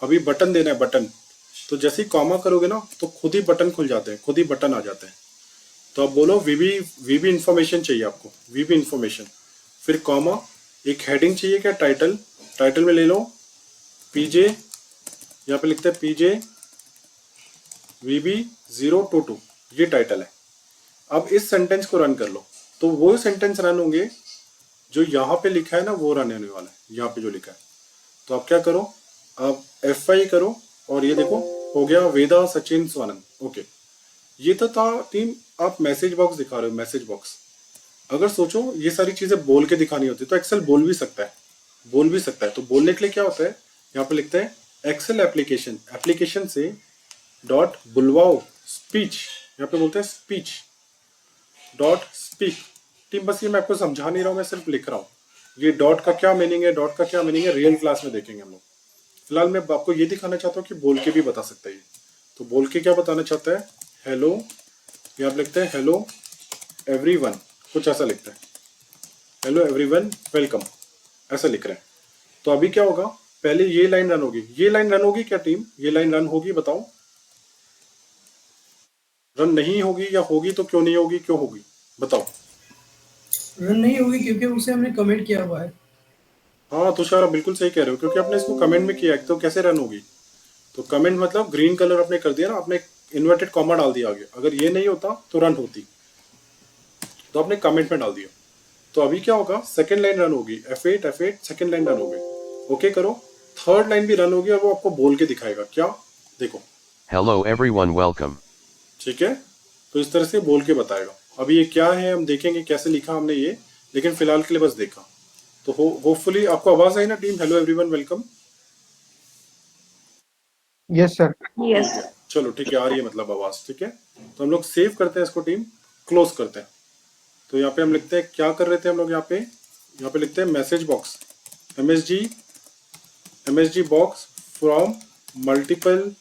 A: अभी बटन देना है, बटन। तो जैसे ही कॉमा करोगे ना तो खुद ही बटन खुल जाते हैं, खुद ही बटन आ जाते हैं। तो आप बोलो वीबी इन्फॉर्मेशन चाहिए आपको, वीबी इन्फॉर्मेशन, फिर कॉमा, एक हेडिंग चाहिए क्या, टाइटल, टाइटल में ले लो पीजे, यहाँ पे लिखते हैं पीजे VB 022, ये टाइटल है। अब इस सेंटेंस को रन कर लो, तो वो सेंटेंस रन होंगे जो यहाँ पे लिखा है ना, वो रन होने वाला है, यहाँ पे जो लिखा है। तो आप क्या करो, आप F5 करो, और ये देखो हो गया, वेदा सचिन स्वानंद, ओके। ये तो था टीम, आप मैसेज बॉक्स दिखा रहे हो, मैसेज बॉक्स। अगर सोचो ये सारी चीजें बोल के दिखानी होती तो एक्सेल बोल भी सकता है, बोल भी सकता है। तो बोलने के लिए क्या होता है, यहाँ पे लिखते हैं एक्सेल एप्लीकेशन, एप्लीकेशन से डॉट बुलवाओ स्पीच, यहाँ पे बोलते हैं स्पीच डॉट स्पीक। टीम बस ये मैं आपको समझा नहीं रहा हूँ, मैं सिर्फ लिख रहा हूँ। ये डॉट का क्या मीनिंग है, डॉट का क्या मीनिंग है, रियल क्लास में देखेंगे हम लोग। फिलहाल मैं आपको ये दिखाना चाहता हूँ कि बोल के भी बता सकता है ये। तो बोल के क्या बताना चाहता है, हेलो, ये आप लिखते हैं हेलो एवरीवन, कुछ ऐसा लिखता है, हेलो एवरीवन वेलकम, ऐसा लिख रहे हैं। तो अभी क्या होगा, पहले ये लाइन रन होगी, ये लाइन रन होगी क्या टीम, ये लाइन रन होगी, बताओ। रन नहीं होगी या होगी तो क्यों नहीं होगी, क्यों होगी बताओ।
E: रन नहीं होगी क्योंकि उसे हमने कमेंट किया हुआ है।
A: हाँ तुषार आप बिल्कुल सही कह रहे हो, क्योंकि आपने इसको कमेंट में किया है, तो कैसे रन होगी। तो कमेंट मतलब ग्रीन कलर आपने कर दिया ना, आपने इन्वर्टेड कॉमा डाल दिया आगे, अगर ये नहीं होता तो रन होती, तो आपने कमेंट में डाल दिया। तो अभी क्या होगा, सेकंड लाइन रन होगी, F8 F8 second line run हो गई, ओके करो। थर्ड लाइन भी रन होगी और वो आपको बोल के दिखाएगा, क्या देखो,
F: Hello everyone, welcome.
A: ठीक है। तो इस तरह से बोल के बताएगा। अभी ये क्या है हम देखेंगे कैसे लिखा हमने ये, लेकिन फिलहाल के लिए बस देखा। तो होपफुली आपको आवाज आई ना team, hello everyone welcome.
E: Yes sir.
D: Yes.
A: चलो ठीक है, आ रही है मतलब आवाज, ठीक है। तो हम लोग सेव करते हैं इसको टीम, क्लोज करते हैं। तो यहाँ पे हम लिखते हैं, क्या कर रहे थे हम लोग, यहाँ पे लिखते हैं message box, MSG box from multiple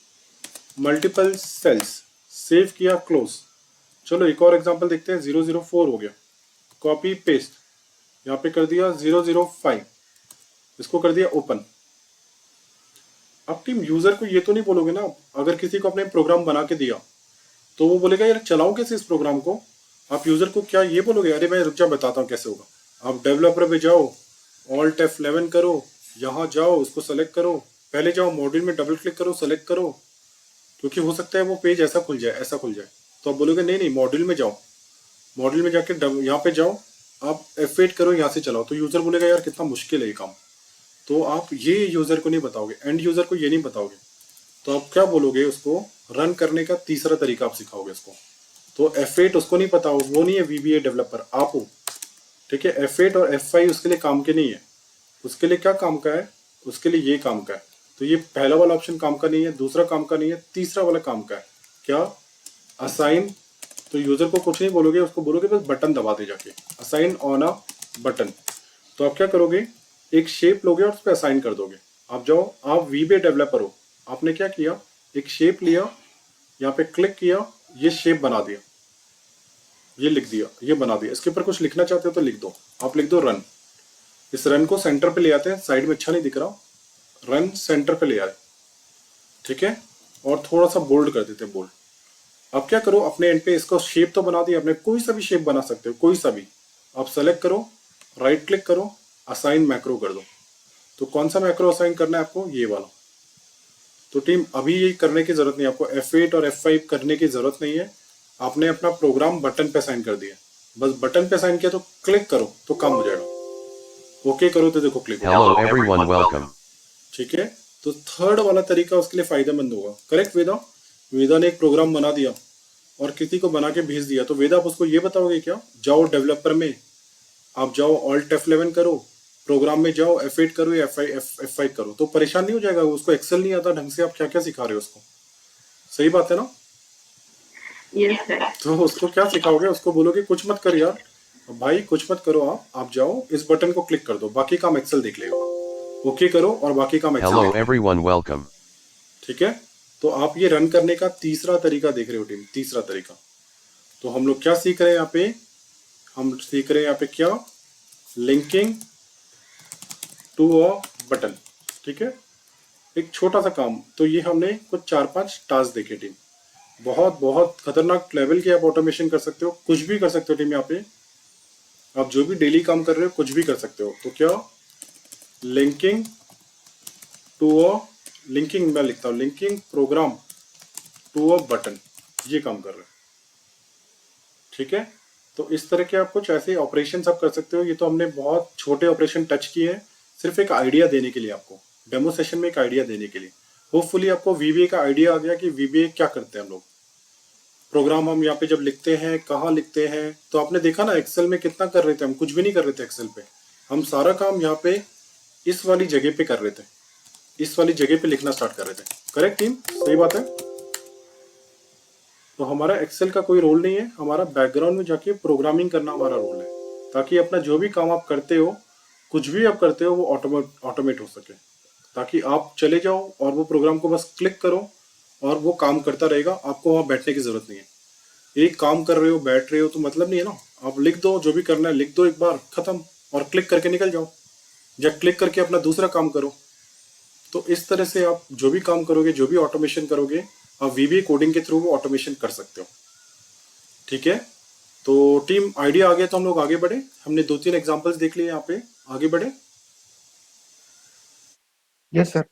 A: cells, save किया, क्लोज। चलो एक और एग्जांपल देखते हैं, 004 हो गया, कॉपी पेस्ट, यहाँ पे कर दिया 005, इसको कर दिया ओपन। अब टीम यूजर को ये तो नहीं बोलोगे ना, अगर किसी को अपने प्रोग्राम बना के दिया तो वो बोलेगा यार चलाओ कैसे इस प्रोग्राम को। आप यूजर को क्या ये बोलोगे, अरे मैं रुक जा बताता हूँ कैसे होगा। आप डेवलपर पे जाओ, ऑल्ट F11 करो, यहाँ जाओ, उसको सेलेक्ट करो, पहले जाओ मॉड्यूल में डबल क्लिक करो, सेलेक्ट करो, क्योंकि हो सकता है वो पेज ऐसा खुल जाए, ऐसा खुल जाए। तो आप बोलोगे नहीं नहीं मॉड्यूल में जाओ, मॉड्यूल में जाके यहाँ पे जाओ, आप F8 करो, यहाँ से चलाओ। तो यूजर बोलेगा यार कितना मुश्किल है ये काम। तो आप ये यूजर को नहीं बताओगे, एंड यूजर को ये नहीं बताओगे, तो आप क्या बोलोगे, उसको रन करने का तीसरा तरीका आप सिखाओगे उसको। तो F8 उसको नहीं पता, वो नहीं है VBA डेवलपर, आप हो, ठीक है। F8 और F5 उसके लिए काम के नहीं है, उसके लिए क्या काम का है, उसके लिए ये काम का है। तो ये पहला वाला ऑप्शन काम का नहीं है, दूसरा काम का नहीं है, तीसरा वाला काम का है, क्या, असाइन। तो यूजर को कुछ नहीं बोलोगे, उसको बोलोगे बस बटन दबा दे जाके, असाइन ऑन अ बटन। तो आप क्या करोगे, एक शेप लोगे और उस पर असाइन कर दोगे। आप जाओ, आप वीबीए डेवलपर हो, आपने क्या किया, एक शेप लिया, यहाँ पे क्लिक किया, ये शेप बना दिया, ये लिख दिया, ये बना दिया। इसके ऊपर कुछ लिखना चाहते हो तो लिख दो, आप लिख दो रन। इस रन को सेंटर पे ले आते हैं, साइड में अच्छा नहीं दिख रहा, रन सेंटर पे ले आए, ठीक है, और थोड़ा सा बोल्ड कर देते हैं, बोल्ड। अब क्या करो, अपने एंड पे इसको शेप तो बना दिया आपने, कोई सा भी शेप बना सकते हो, कोई सा भी। आप सेलेक्ट करो, राइट क्लिक करो, असाइन मैक्रो कर दो। तो कौन सा मैक्रो असाइन करना है आपको, ये वाला। तो टीम अभी ये करने की जरूरत नहीं, आपको F8 और F5 करने की जरूरत नहीं है। आपने अपना प्रोग्राम बटन पे असाइन कर दिया, बस बटन पे असाइन किया तो क्लिक करो तो काम हो जाएगा। ओके करो तो देखो क्लिक।
F: Hello everyone, welcome.
A: ठीक है, तो थर्ड वाला तरीका उसके लिए फायदेमंद होगा। करेक्ट वेदा? वेदा ने एक प्रोग्राम बना दिया और किसी को बना के भेज दिया, तो वेदा आप उसको ये बताओगे क्या, जाओ डेवलपर में, आप जाओ ऑल्ट F11 करो, प्रोग्राम में जाओ F8 करो या F5 करो, तो परेशान नहीं हो जाएगा? उसको एक्सेल नहीं आता ढंग से, आप क्या क्या सिखा रहे हो उसको? सही बात है ना?
D: Yes, sir.
A: तो उसको क्या सिखाओगे? उसको बोलोगे कुछ मत कर यार भाई, कुछ मत करो, आप जाओ इस बटन को क्लिक कर दो, बाकी काम एक्सेल देख लेगा। ओके करो और बाकी काम एक्सेल
F: Hello
A: देख लेगा।
F: everyone, welcome.
A: ठीक है, तो आप ये रन करने का तीसरा तरीका देख रहे हो टीम, तीसरा तरीका। तो हम लोग क्या सीख रहे हैं यहाँ पे, हम सीख रहे हैं यहाँ पे क्या, लिंकिंग टू अ बटन। ठीक है, एक छोटा सा काम, तो ये हमने कुछ 4-5 टास्क देखे टीम। बहुत बहुत खतरनाक लेवल के आप ऑटोमेशन कर सकते हो, कुछ भी कर सकते हो टीम। यहाँ पे आप जो भी डेली काम कर रहे हो कुछ भी कर सकते हो। तो क्या, लिंकिंग टू अ, लिंकिंग मैं लिखता हूँ, linking program to a button, ये काम कर रहे हैं। ठीक है, तो इस तरह के आप कुछ ऐसे ऑपरेशन आप कर सकते हो। ये तो हमने बहुत छोटे ऑपरेशन टच किए हैं, सिर्फ एक आइडिया देने के लिए, आपको डेमो सेशन में एक आइडिया देने के लिए। होपफुली आपको वीबीए का आइडिया आ गया कि वीबीए क्या करते हैं हम लोग। प्रोग्राम हम यहाँ पे जब लिखते हैं, कहाँ लिखते हैं, तो आपने देखा ना एक्सेल में कितना कर रहे थे हम, कुछ भी नहीं कर रहे थे एक्सेल पे। हम सारा काम यहाँ पे इस वाली जगह पे कर रहे थे, इस वाली जगह पे लिखना स्टार्ट कर रहे थे। Correct team? सही बात है। तो हमारा एक्सेल का कोई रोल नहीं है, हमारा बैकग्राउंड में जाके प्रोग्रामिंग करना हमारा रोल है, ताकि अपना जो भी काम आप करते हो, कुछ भी आप करते हो, वो ऑटोमेट हो सके, ताकि आप चले जाओ और वो प्रोग्राम को बस क्लिक करो और वो काम करता रहेगा। आपको वहाँ बैठने की जरूरत नहीं है। एक काम कर रहे हो, बैठ रहे हो तो मतलब नहीं है ना। आप लिख दो, जो भी करना है लिख दो, एक बार खत्म, और क्लिक करके निकल जाओ, या क्लिक करके अपना दूसरा काम करो। तो इस तरह से आप जो भी काम करोगे, जो भी ऑटोमेशन करोगे, आप वीबीए कोडिंग के थ्रू वो ऑटोमेशन कर सकते हो। ठीक है, तो टीम आइडिया आ गया, तो हम लोग आगे बढ़े। हमने 2-3 एग्जांपल्स देख लिए, यहाँ पे आगे बढ़े।
G: Yes sir.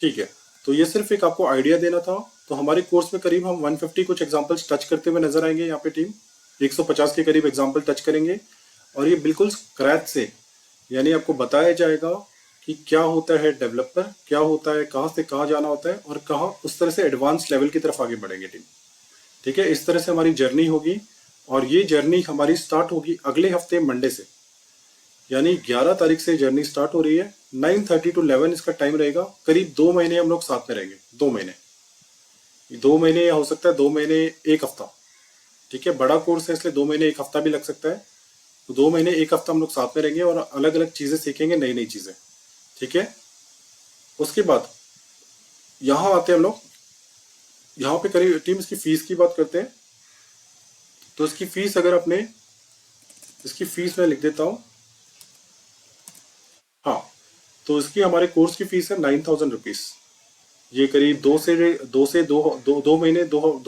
A: ठीक है, तो ये सिर्फ एक आपको आइडिया देना था। तो हमारे कोर्स में करीब हम 150 कुछ एग्जांपल्स टच करते हुए नजर आएंगे। यहाँ पे टीम 150 के करीब एग्जांपल टच करेंगे, और ये बिल्कुल स्क्रैच से, यानी आपको बताया जाएगा कि क्या होता है डेवलपर, क्या होता है, कहाँ से कहाँ जाना होता है, और कहाँ उस तरह से एडवांस लेवल की तरफ आगे बढ़ेंगे टीम। ठीक है, इस तरह से हमारी जर्नी होगी, और ये जर्नी हमारी स्टार्ट होगी अगले हफ्ते मंडे से, यानी 11 तारीख से जर्नी स्टार्ट हो रही है। 9:30 to 11 इसका टाइम रहेगा। करीब 2 महीने हम लोग साथ में रहेंगे, 2 महीने, 2 महीने या हो सकता है 2 महीने 1 हफ्ता। ठीक है, बड़ा कोर्स है इसलिए 2 महीने 1 हफ्ता भी लग सकता है। तो 2 महीने 1 हफ्ता हम लोग साथ में रहेंगे और अलग अलग चीजें सीखेंगे, नई नई चीजें। ठीक है, उसके बाद यहाँ आते हैं हम लोग, यहाँ पे करीब टीम इसकी फीस की बात करते हैं। तो इसकी फीस, अगर आपने इसकी फीस मैं लिख देता हूँ, हाँ, तो इसकी हमारे कोर्स की फीस है 9,000 रुपीज। ये करीब 2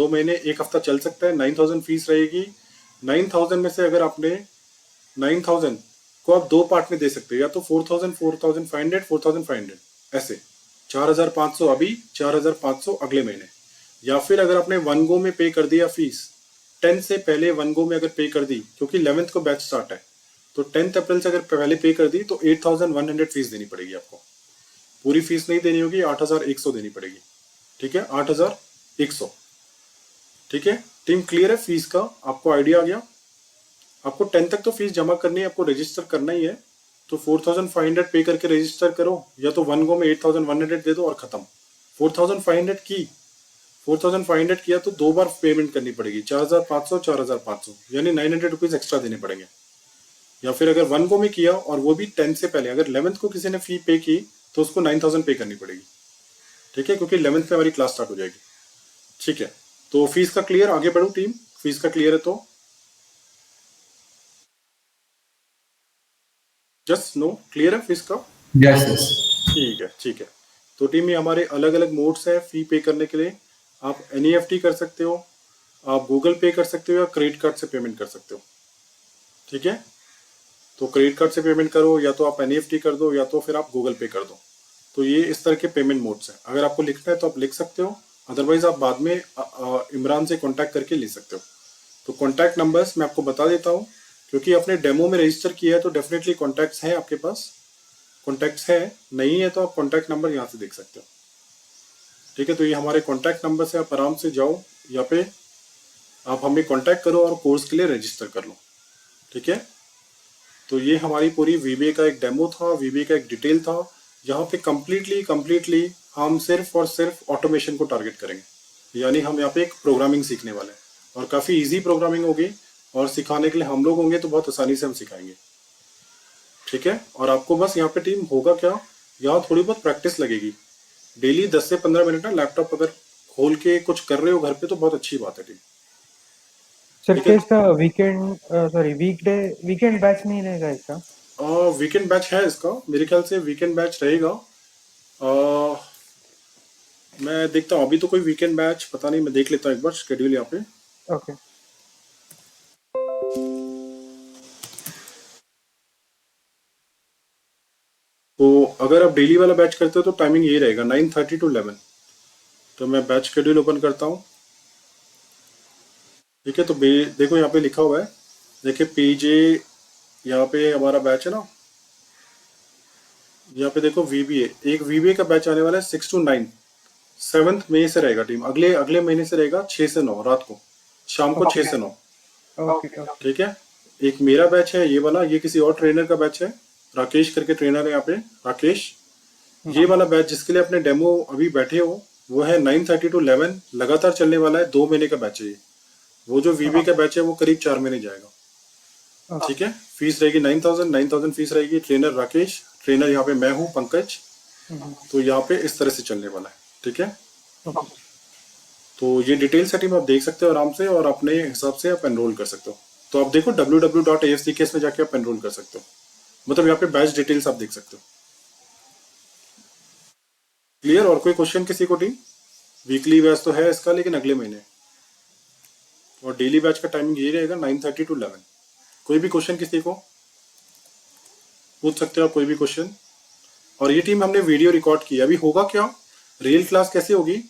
A: महीने 1 हफ्ता चल सकता है। 9,000 फीस रहेगी। 9,000 में से अगर आपने 9,000 को आप 2 पार्ट में दे सकते हो, या तो 4,000, 4,500, 4,500, ऐसे 4,500 अभी, 4,500 अगले महीने। या फिर अगर आपने 1 गो में पे कर दिया फीस, 10 से पहले 1 गो में अगर पे कर दी, क्योंकि 11th को बैच स्टार्ट है, तो 10 अप्रैल से अगर पहले पे कर दी तो 8,100 फीस देनी पड़ेगी आपको। पूरी फीस नहीं देनी होगी, 8,100 देनी पड़ेगी। ठीक है, 8,100। ठीक है टीम, क्लियर है फीस का? आपको आइडिया आ गया? आपको 10 तक तो फीस जमा करनी है, आपको रजिस्टर करना ही है। तो 4,500 पे करके रजिस्टर करो, या तो 1 गो में 8,100 दे दो और खत्म। 4,500 किया तो 2 बार पेमेंट करनी पड़ेगी, 4,500, 4,500, यानी 900 रुपीज एक्स्ट्रा देने पड़ेंगे। या फिर अगर 1 को भी किया और वो भी 10 से पहले, अगर 11th को किसी ने फी पे की तो उसको 9000 पे करनी पड़ेगी, ठीक है, क्योंकि 11th पे हमारी क्लास स्टार्ट हो जाएगी, ठीक है। तो फीस का क्लियर, आगे बढ़ो टीम, फीस का क्लियर है तो जस्ट नो, क्लियर है फीस का?
B: Yes yes.
A: ठीक है, ठीक है। तो टीम में हमारे अलग अलग मोड्स हैं फी पे करने के लिए। आप NEFT कर सकते हो, आप गूगल पे कर सकते हो, या क्रेडिट कार्ड से पेमेंट कर सकते हो, ठीक है। तो क्रेडिट कार्ड से पेमेंट करो, या तो आप NEFT कर दो, या तो फिर आप गूगल पे कर दो। तो ये इस तरह के पेमेंट मोड्स हैं। अगर आपको लिखना है तो आप लिख सकते हो, अदरवाइज आप बाद में इमरान से कांटेक्ट करके ले सकते हो। तो कांटेक्ट नंबर्स मैं आपको बता देता हूँ, क्योंकि आपने डेमो में रजिस्टर किया है तो डेफिनेटली कॉन्टैक्ट्स हैं आपके पास, कॉन्टैक्ट्स है, नहीं है तो आप कॉन्टैक्ट नंबर यहाँ से देख सकते हो, ठीक है। तो ये हमारे कॉन्टैक्ट नंबर से आप आराम से जाओ, यहाँ पे आप हमें कॉन्टैक्ट करो और कोर्स के लिए रजिस्टर कर लो, ठीक है। तो ये हमारी पूरी VBA का एक डेमो था, VBA का एक डिटेल था। यहाँ पे कम्प्लीटली हम सिर्फ और सिर्फ ऑटोमेशन को टारगेट करेंगे, यानी हम यहाँ पे एक प्रोग्रामिंग सीखने वाले हैं, और काफ़ी इजी प्रोग्रामिंग होगी, और सिखाने के लिए हम लोग होंगे तो बहुत आसानी से हम सिखाएंगे, ठीक है। और आपको बस यहाँ पे टीम होगा क्या, यहाँ थोड़ी बहुत प्रैक्टिस लगेगी, डेली 10 से 15 मिनट ना लैपटॉप अगर खोल के कुछ कर रहे हो घर पे तो बहुत अच्छी बात है टीम।
G: सर
A: ठीक
G: क्या
A: है।
G: इसका वीकेंड बैच नहीं रहेगा इसका?
A: वीकेंड बैच है इसका, मेरे ख्याल से वीकेंड बैच रहेगा। मैं देखता हूँ, अभी तो कोई वीकेंड बैच पता नहीं, मैं देख लेता हूँ एक बार शेड्यूल यहाँ पे।
G: ओके।
A: तो अगर आप डेली वाला बैच करते हो तो टाइमिंग ये रहेगा 9:30 to 11। तो मैं बैच शेड्यूल ओपन करता हूँ, ठीक है। तो देखो यहाँ पे लिखा हुआ है, देखिए PJ, यहाँ पे हमारा बैच है ना, यहाँ पे देखो VBA, एक VBA का बैच आने वाला है 6 to 9, 7 मई से रहेगा टीम, अगले महीने से रहेगा 6 से 9 रात को, शाम को 6 से 9,
G: ओके
A: ठीक है। एक मेरा बैच है ये वाला, ये किसी और ट्रेनर का बैच है, राकेश करके ट्रेनर है यहाँ पे, राकेश। ये वाला बैच जिसके लिए अपने डेमो अभी बैठे हो वो है 9:30 to 11, लगातार चलने वाला है, 2 महीने का बैच है ये। वो जो VBA का बैच है वो करीब 4 महीने जाएगा, ठीक है। फीस रहेगी 9,000 फीस रहेगी। ट्रेनर राकेश, ट्रेनर यहाँ पे मैं हूँ पंकज। तो यहाँ पे इस तरह से चलने वाला है, ठीक है। तो ये डिटेल सेटिंग आप देख सकते हो आराम से, और अपने हिसाब से आप एनरोल कर सकते हो। तो आप देखो www.afcks में जाके आप एनरोल कर सकते हो, मतलब यहाँ पे बैच डिटेल्स आप देख सकते हो। क्लियर? और कोई क्वेश्चन किसी को टीम? वीकली बैच तो है इसका, लेकिन अगले महीने, और डेली बैच का टाइमिंग ये रहेगा 9:30 to 11। कोई भी क्वेश्चन किसी को पूछ सकते हो आप, कोई भी क्वेश्चन। और ये टीम हमने वीडियो रिकॉर्ड किया, अभी होगा क्या, रियल क्लास कैसे होगी,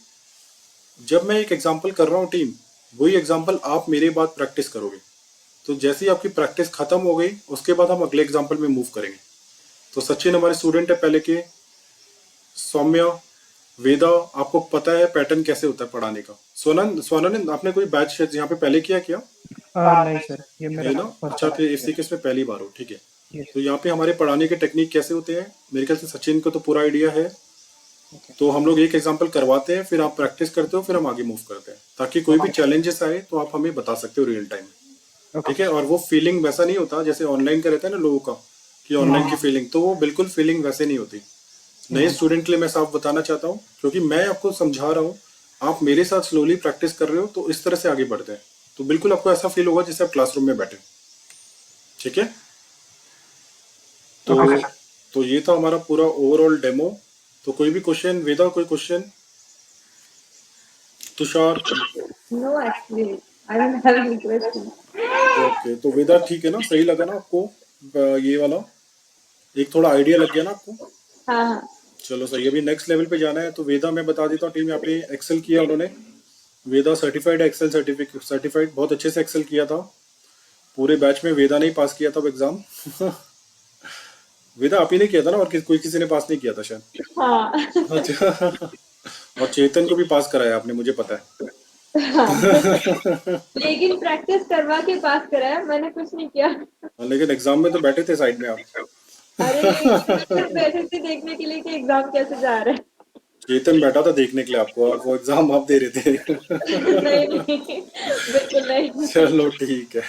A: जब मैं एक एग्जांपल कर रहा हूँ टीम, वही एग्जांपल आप मेरे बाद प्रैक्टिस करोगे। तो जैसे ही आपकी प्रैक्टिस खत्म हो गई उसके बाद हम अगले एग्जांपल में मूव करेंगे। तो सचिन हमारे स्टूडेंट है पहले के, सौम्या, वेदा, आपको पता है पैटर्न कैसे होता है पढ़ाने का। स्वानंद आपने कोई बैच यहाँ पे पहले किया क्या?
G: नहीं सर, ये मेरा
A: नहीं ना, अच्छा, फिर FCKS में पहली बार हो, ठीक है। तो यहाँ पे हमारे पढ़ाने के टेक्निक कैसे होते हैं, मेरे ख्याल से सचिन को तो पूरा आइडिया है। तो हम लोग एक एग्जांपल करवाते हैं, फिर आप प्रैक्टिस करते हो, फिर हम आगे मूव करते हैं, ताकि कोई भी चैलेंजेस आए तो आप हमें बता सकते हो रियल टाइम, ठीक है। और वो फीलिंग वैसा नहीं होता जैसे ऑनलाइन का रहता है ना लोगों का, कि ऑनलाइन की फीलिंग, तो वो बिल्कुल फीलिंग वैसे नहीं होती। नए स्टूडेंट के लिए मैं साफ बताना चाहता हूँ, क्योंकि मैं आपको समझा रहा हूँ, आप मेरे साथ स्लोली प्रैक्टिस कर रहे हो, तो इस तरह से आगे बढ़ते हैं, तो बिल्कुल आपको ऐसा फील होगा जैसे आप क्लासरूम में बैठे, ठीक है। तो ये था हमारा पूरा ओवरऑल डेमो। तो कोई भी क्वेश्चन, वेदा कोई question, Tushar?
D: No, actually, I don't have any question.
A: Okay, तो वेदा ठीक है ना, सही लगा ना आपको ये वाला, एक थोड़ा आइडिया लग गया ना आपको?
D: हाँ,
A: चलो सही, अभी नेक्स्ट लेवल पे जाना है। तो वेदा मैं बता देता हूँ टीम, यहाँ पे एक्सेल किया उन्होंने, वेदा सर्टिफाइड एक्सेल सर्टिफाइड, बहुत अच्छे से एक्सेल किया था। पूरे बैच में वेदा ने ही पास किया था एग्जाम। वेदा आप ही ने किया था ना, और कोई किसी ने पास नहीं किया था शायद?
D: हाँ,
A: अच्छा। और चेतन को भी पास कराया आपने, मुझे पता है।
D: लेकिन प्रैक्टिस करवा के पास कराया, मैंने कुछ नहीं किया।
A: लेकिन एग्जाम में तो बैठे थे साइड में आप।
D: अरे सिर्फ बैठे थे देखने के लिए कि एग्जाम कैसे जा रहा है।
A: चेतन बैठा था देखने के लिए आपको, और वो एग्जाम आप दे रहे थे।
D: नहीं, बिल्कुल नहीं।
A: चलो ठीक है।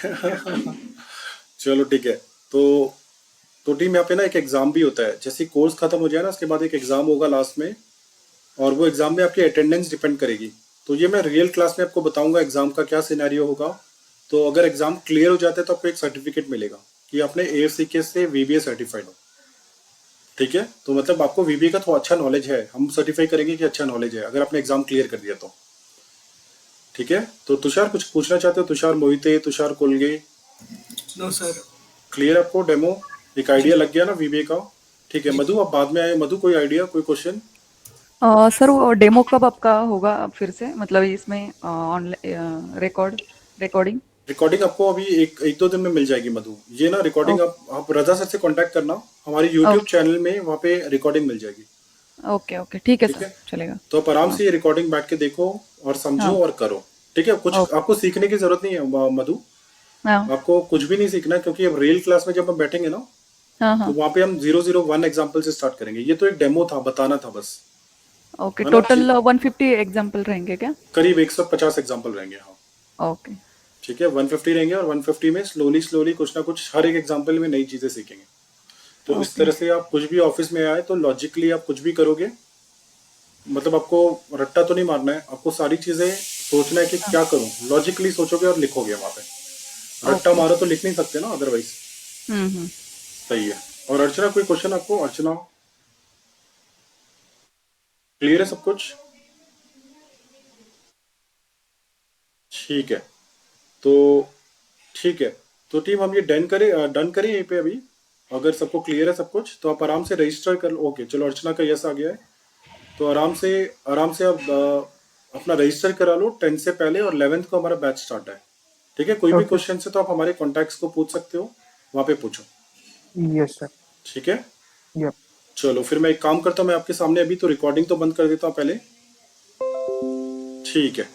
A: चलो ठीक है। तो टीम यहाँ पे ना एक एग्जाम भी होता है, जैसे कोर्स खत्म हो जाए ना उसके बाद एक एग्जाम होगा लास्ट में, और वो एग्जाम में आपकी अटेंडेंस डिपेंड करेगी। तो ये मैं रियल क्लास में आपको बताऊंगा एग्जाम का क्या सिनेरियो होगा। तो अगर एग्जाम क्लियर हो जाता है तो आपको एक सर्टिफिकेट मिलेगा कि आपने AFCK से VBA सर्टिफाइड हो। ठीक है, तो मतलब आपको VBA का तो अच्छा नॉलेज है, हम सर्टिफाई करेंगे कि अच्छा नॉलेज है अगर आपने एग्जाम क्लियर कर दिया तो। ठीक है, तो तुषार कुछ पूछना चाहते हो? Tushar Mohite, Tushar Kolge,
E: no sir.
A: Clear आपको डेमो? एक आइडिया लग गया ना VBA का? ठीक है, मधु आप बाद में आए। मधु कोई आइडिया, कोई क्वेश्चन?
H: सर वो डेमो कब आपका होगा फिर से, मतलब इसमें ऑनलाइन रिकॉर्डिंग?
A: रिकॉर्डिंग आपको अभी एक दो दिन में मिल जाएगी मधु। ये ना रिकॉर्डिंग आप रजा सर से कांटेक्ट करना, हमारी यूट्यूब चैनल में वहाँ पे रिकॉर्डिंग मिल जाएगी।
H: ओके ओके, ठीक है
A: ठीक
H: सर,
A: है,
H: चलेगा।
A: तो आप आराम से ये रिकॉर्डिंग बैठ के देखो और समझो और करो। ठीक है, कुछ आपको सीखने की जरूरत नहीं है मधु,
H: हाँ
A: आपको कुछ भी नहीं सीखना, क्योंकि अब रियल क्लास में जब हम बैठेंगे ना
H: हाँ
A: तो
H: हाँ,
A: वहाँ पे हम 001 एग्जाम्पल से स्टार्ट करेंगे। ये तो एक डेमो था, बताना था बस।
H: ओके।
A: है ना?
H: टोटल 150 एग्जाम्पल रहेंगे क्या?
A: करीब 150 एग्जाम्पल रहेंगे। हाँ
H: ओके
A: ठीक है, 150 रहेंगे और 150 में स्लोली कुछ ना कुछ हर एक एग्जाम्पल में नई चीजें सीखेंगे। तो इस तरह से आप कुछ भी ऑफिस में आए तो लॉजिकली आप कुछ भी करोगे, मतलब आपको रट्टा तो नहीं मारना है, आपको सारी चीजें सोचना है कि क्या करूं, लॉजिकली सोचोगे और लिखोगे वहां पे। रट्टा मारो तो लिख नहीं सकते ना अदरवाइज। सही है। और अर्चना कोई क्वेश्चन आपको? अर्चना क्लियर है सब कुछ? ठीक है, तो ठीक है, तो टीम हम ये डन करें यहीं पे अभी। अगर सबको क्लियर है सब कुछ तो आप आराम से रजिस्टर कर लो। ओके चलो, अर्चना का यस आ गया है, तो आराम से आप अपना रजिस्टर करा लो 10 से पहले, और 11th को हमारा बैच स्टार्ट है। ठीक है, कोई भी क्वेश्चन है तो आप हमारे कॉन्टैक्ट्स को पूछ सकते हो, वहाँ पे पूछो।
G: Yes sir.
A: ठीक है,
G: यप।
A: चलो फिर मैं एक काम करता हूँ, मैं आपके सामने अभी तो रिकॉर्डिंग तो बंद कर देता हूँ पहले। ठीक है,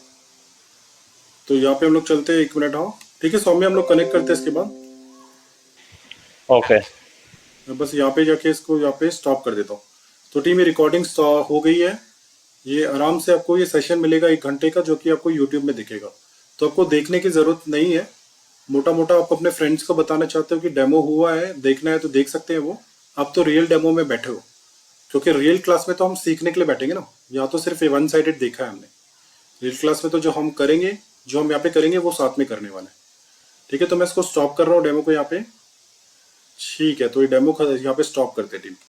A: तो यहाँ पे हम लोग चलते हैं, 1 मिनट। हाँ ठीक है सौम्य, हम लोग कनेक्ट करते हैं इसके बाद।
I: ओके
A: मैं बस यहाँ पे जाके इसको यहाँ पे स्टॉप कर देता हूँ। तो टीम ये रिकॉर्डिंग हो गई है। ये आराम से आपको ये सेशन मिलेगा 1 घंटे का, जो कि आपको यूट्यूब में दिखेगा। तो आपको देखने की जरूरत नहीं है, मोटा मोटा आप अपने फ्रेंड्स को बताना चाहते हो कि डेमो हुआ है, देखना है तो देख सकते हैं वो। आप तो रियल डेमो में बैठे हो, क्योंकि रियल क्लास में तो हम सीखने के लिए बैठेंगे ना, यहाँ तो सिर्फ 1 साइडेड देखा है हमने। रियल क्लास में तो जो हम करेंगे, जो हम यहाँ पे करेंगे वो साथ में करने वाले हैं। ठीक है, तो मैं इसको स्टॉप कर रहा हूँ डेमो को यहाँ पे। ठीक है, तो ये डेमो यहाँ पे स्टॉप करते हैं टीम।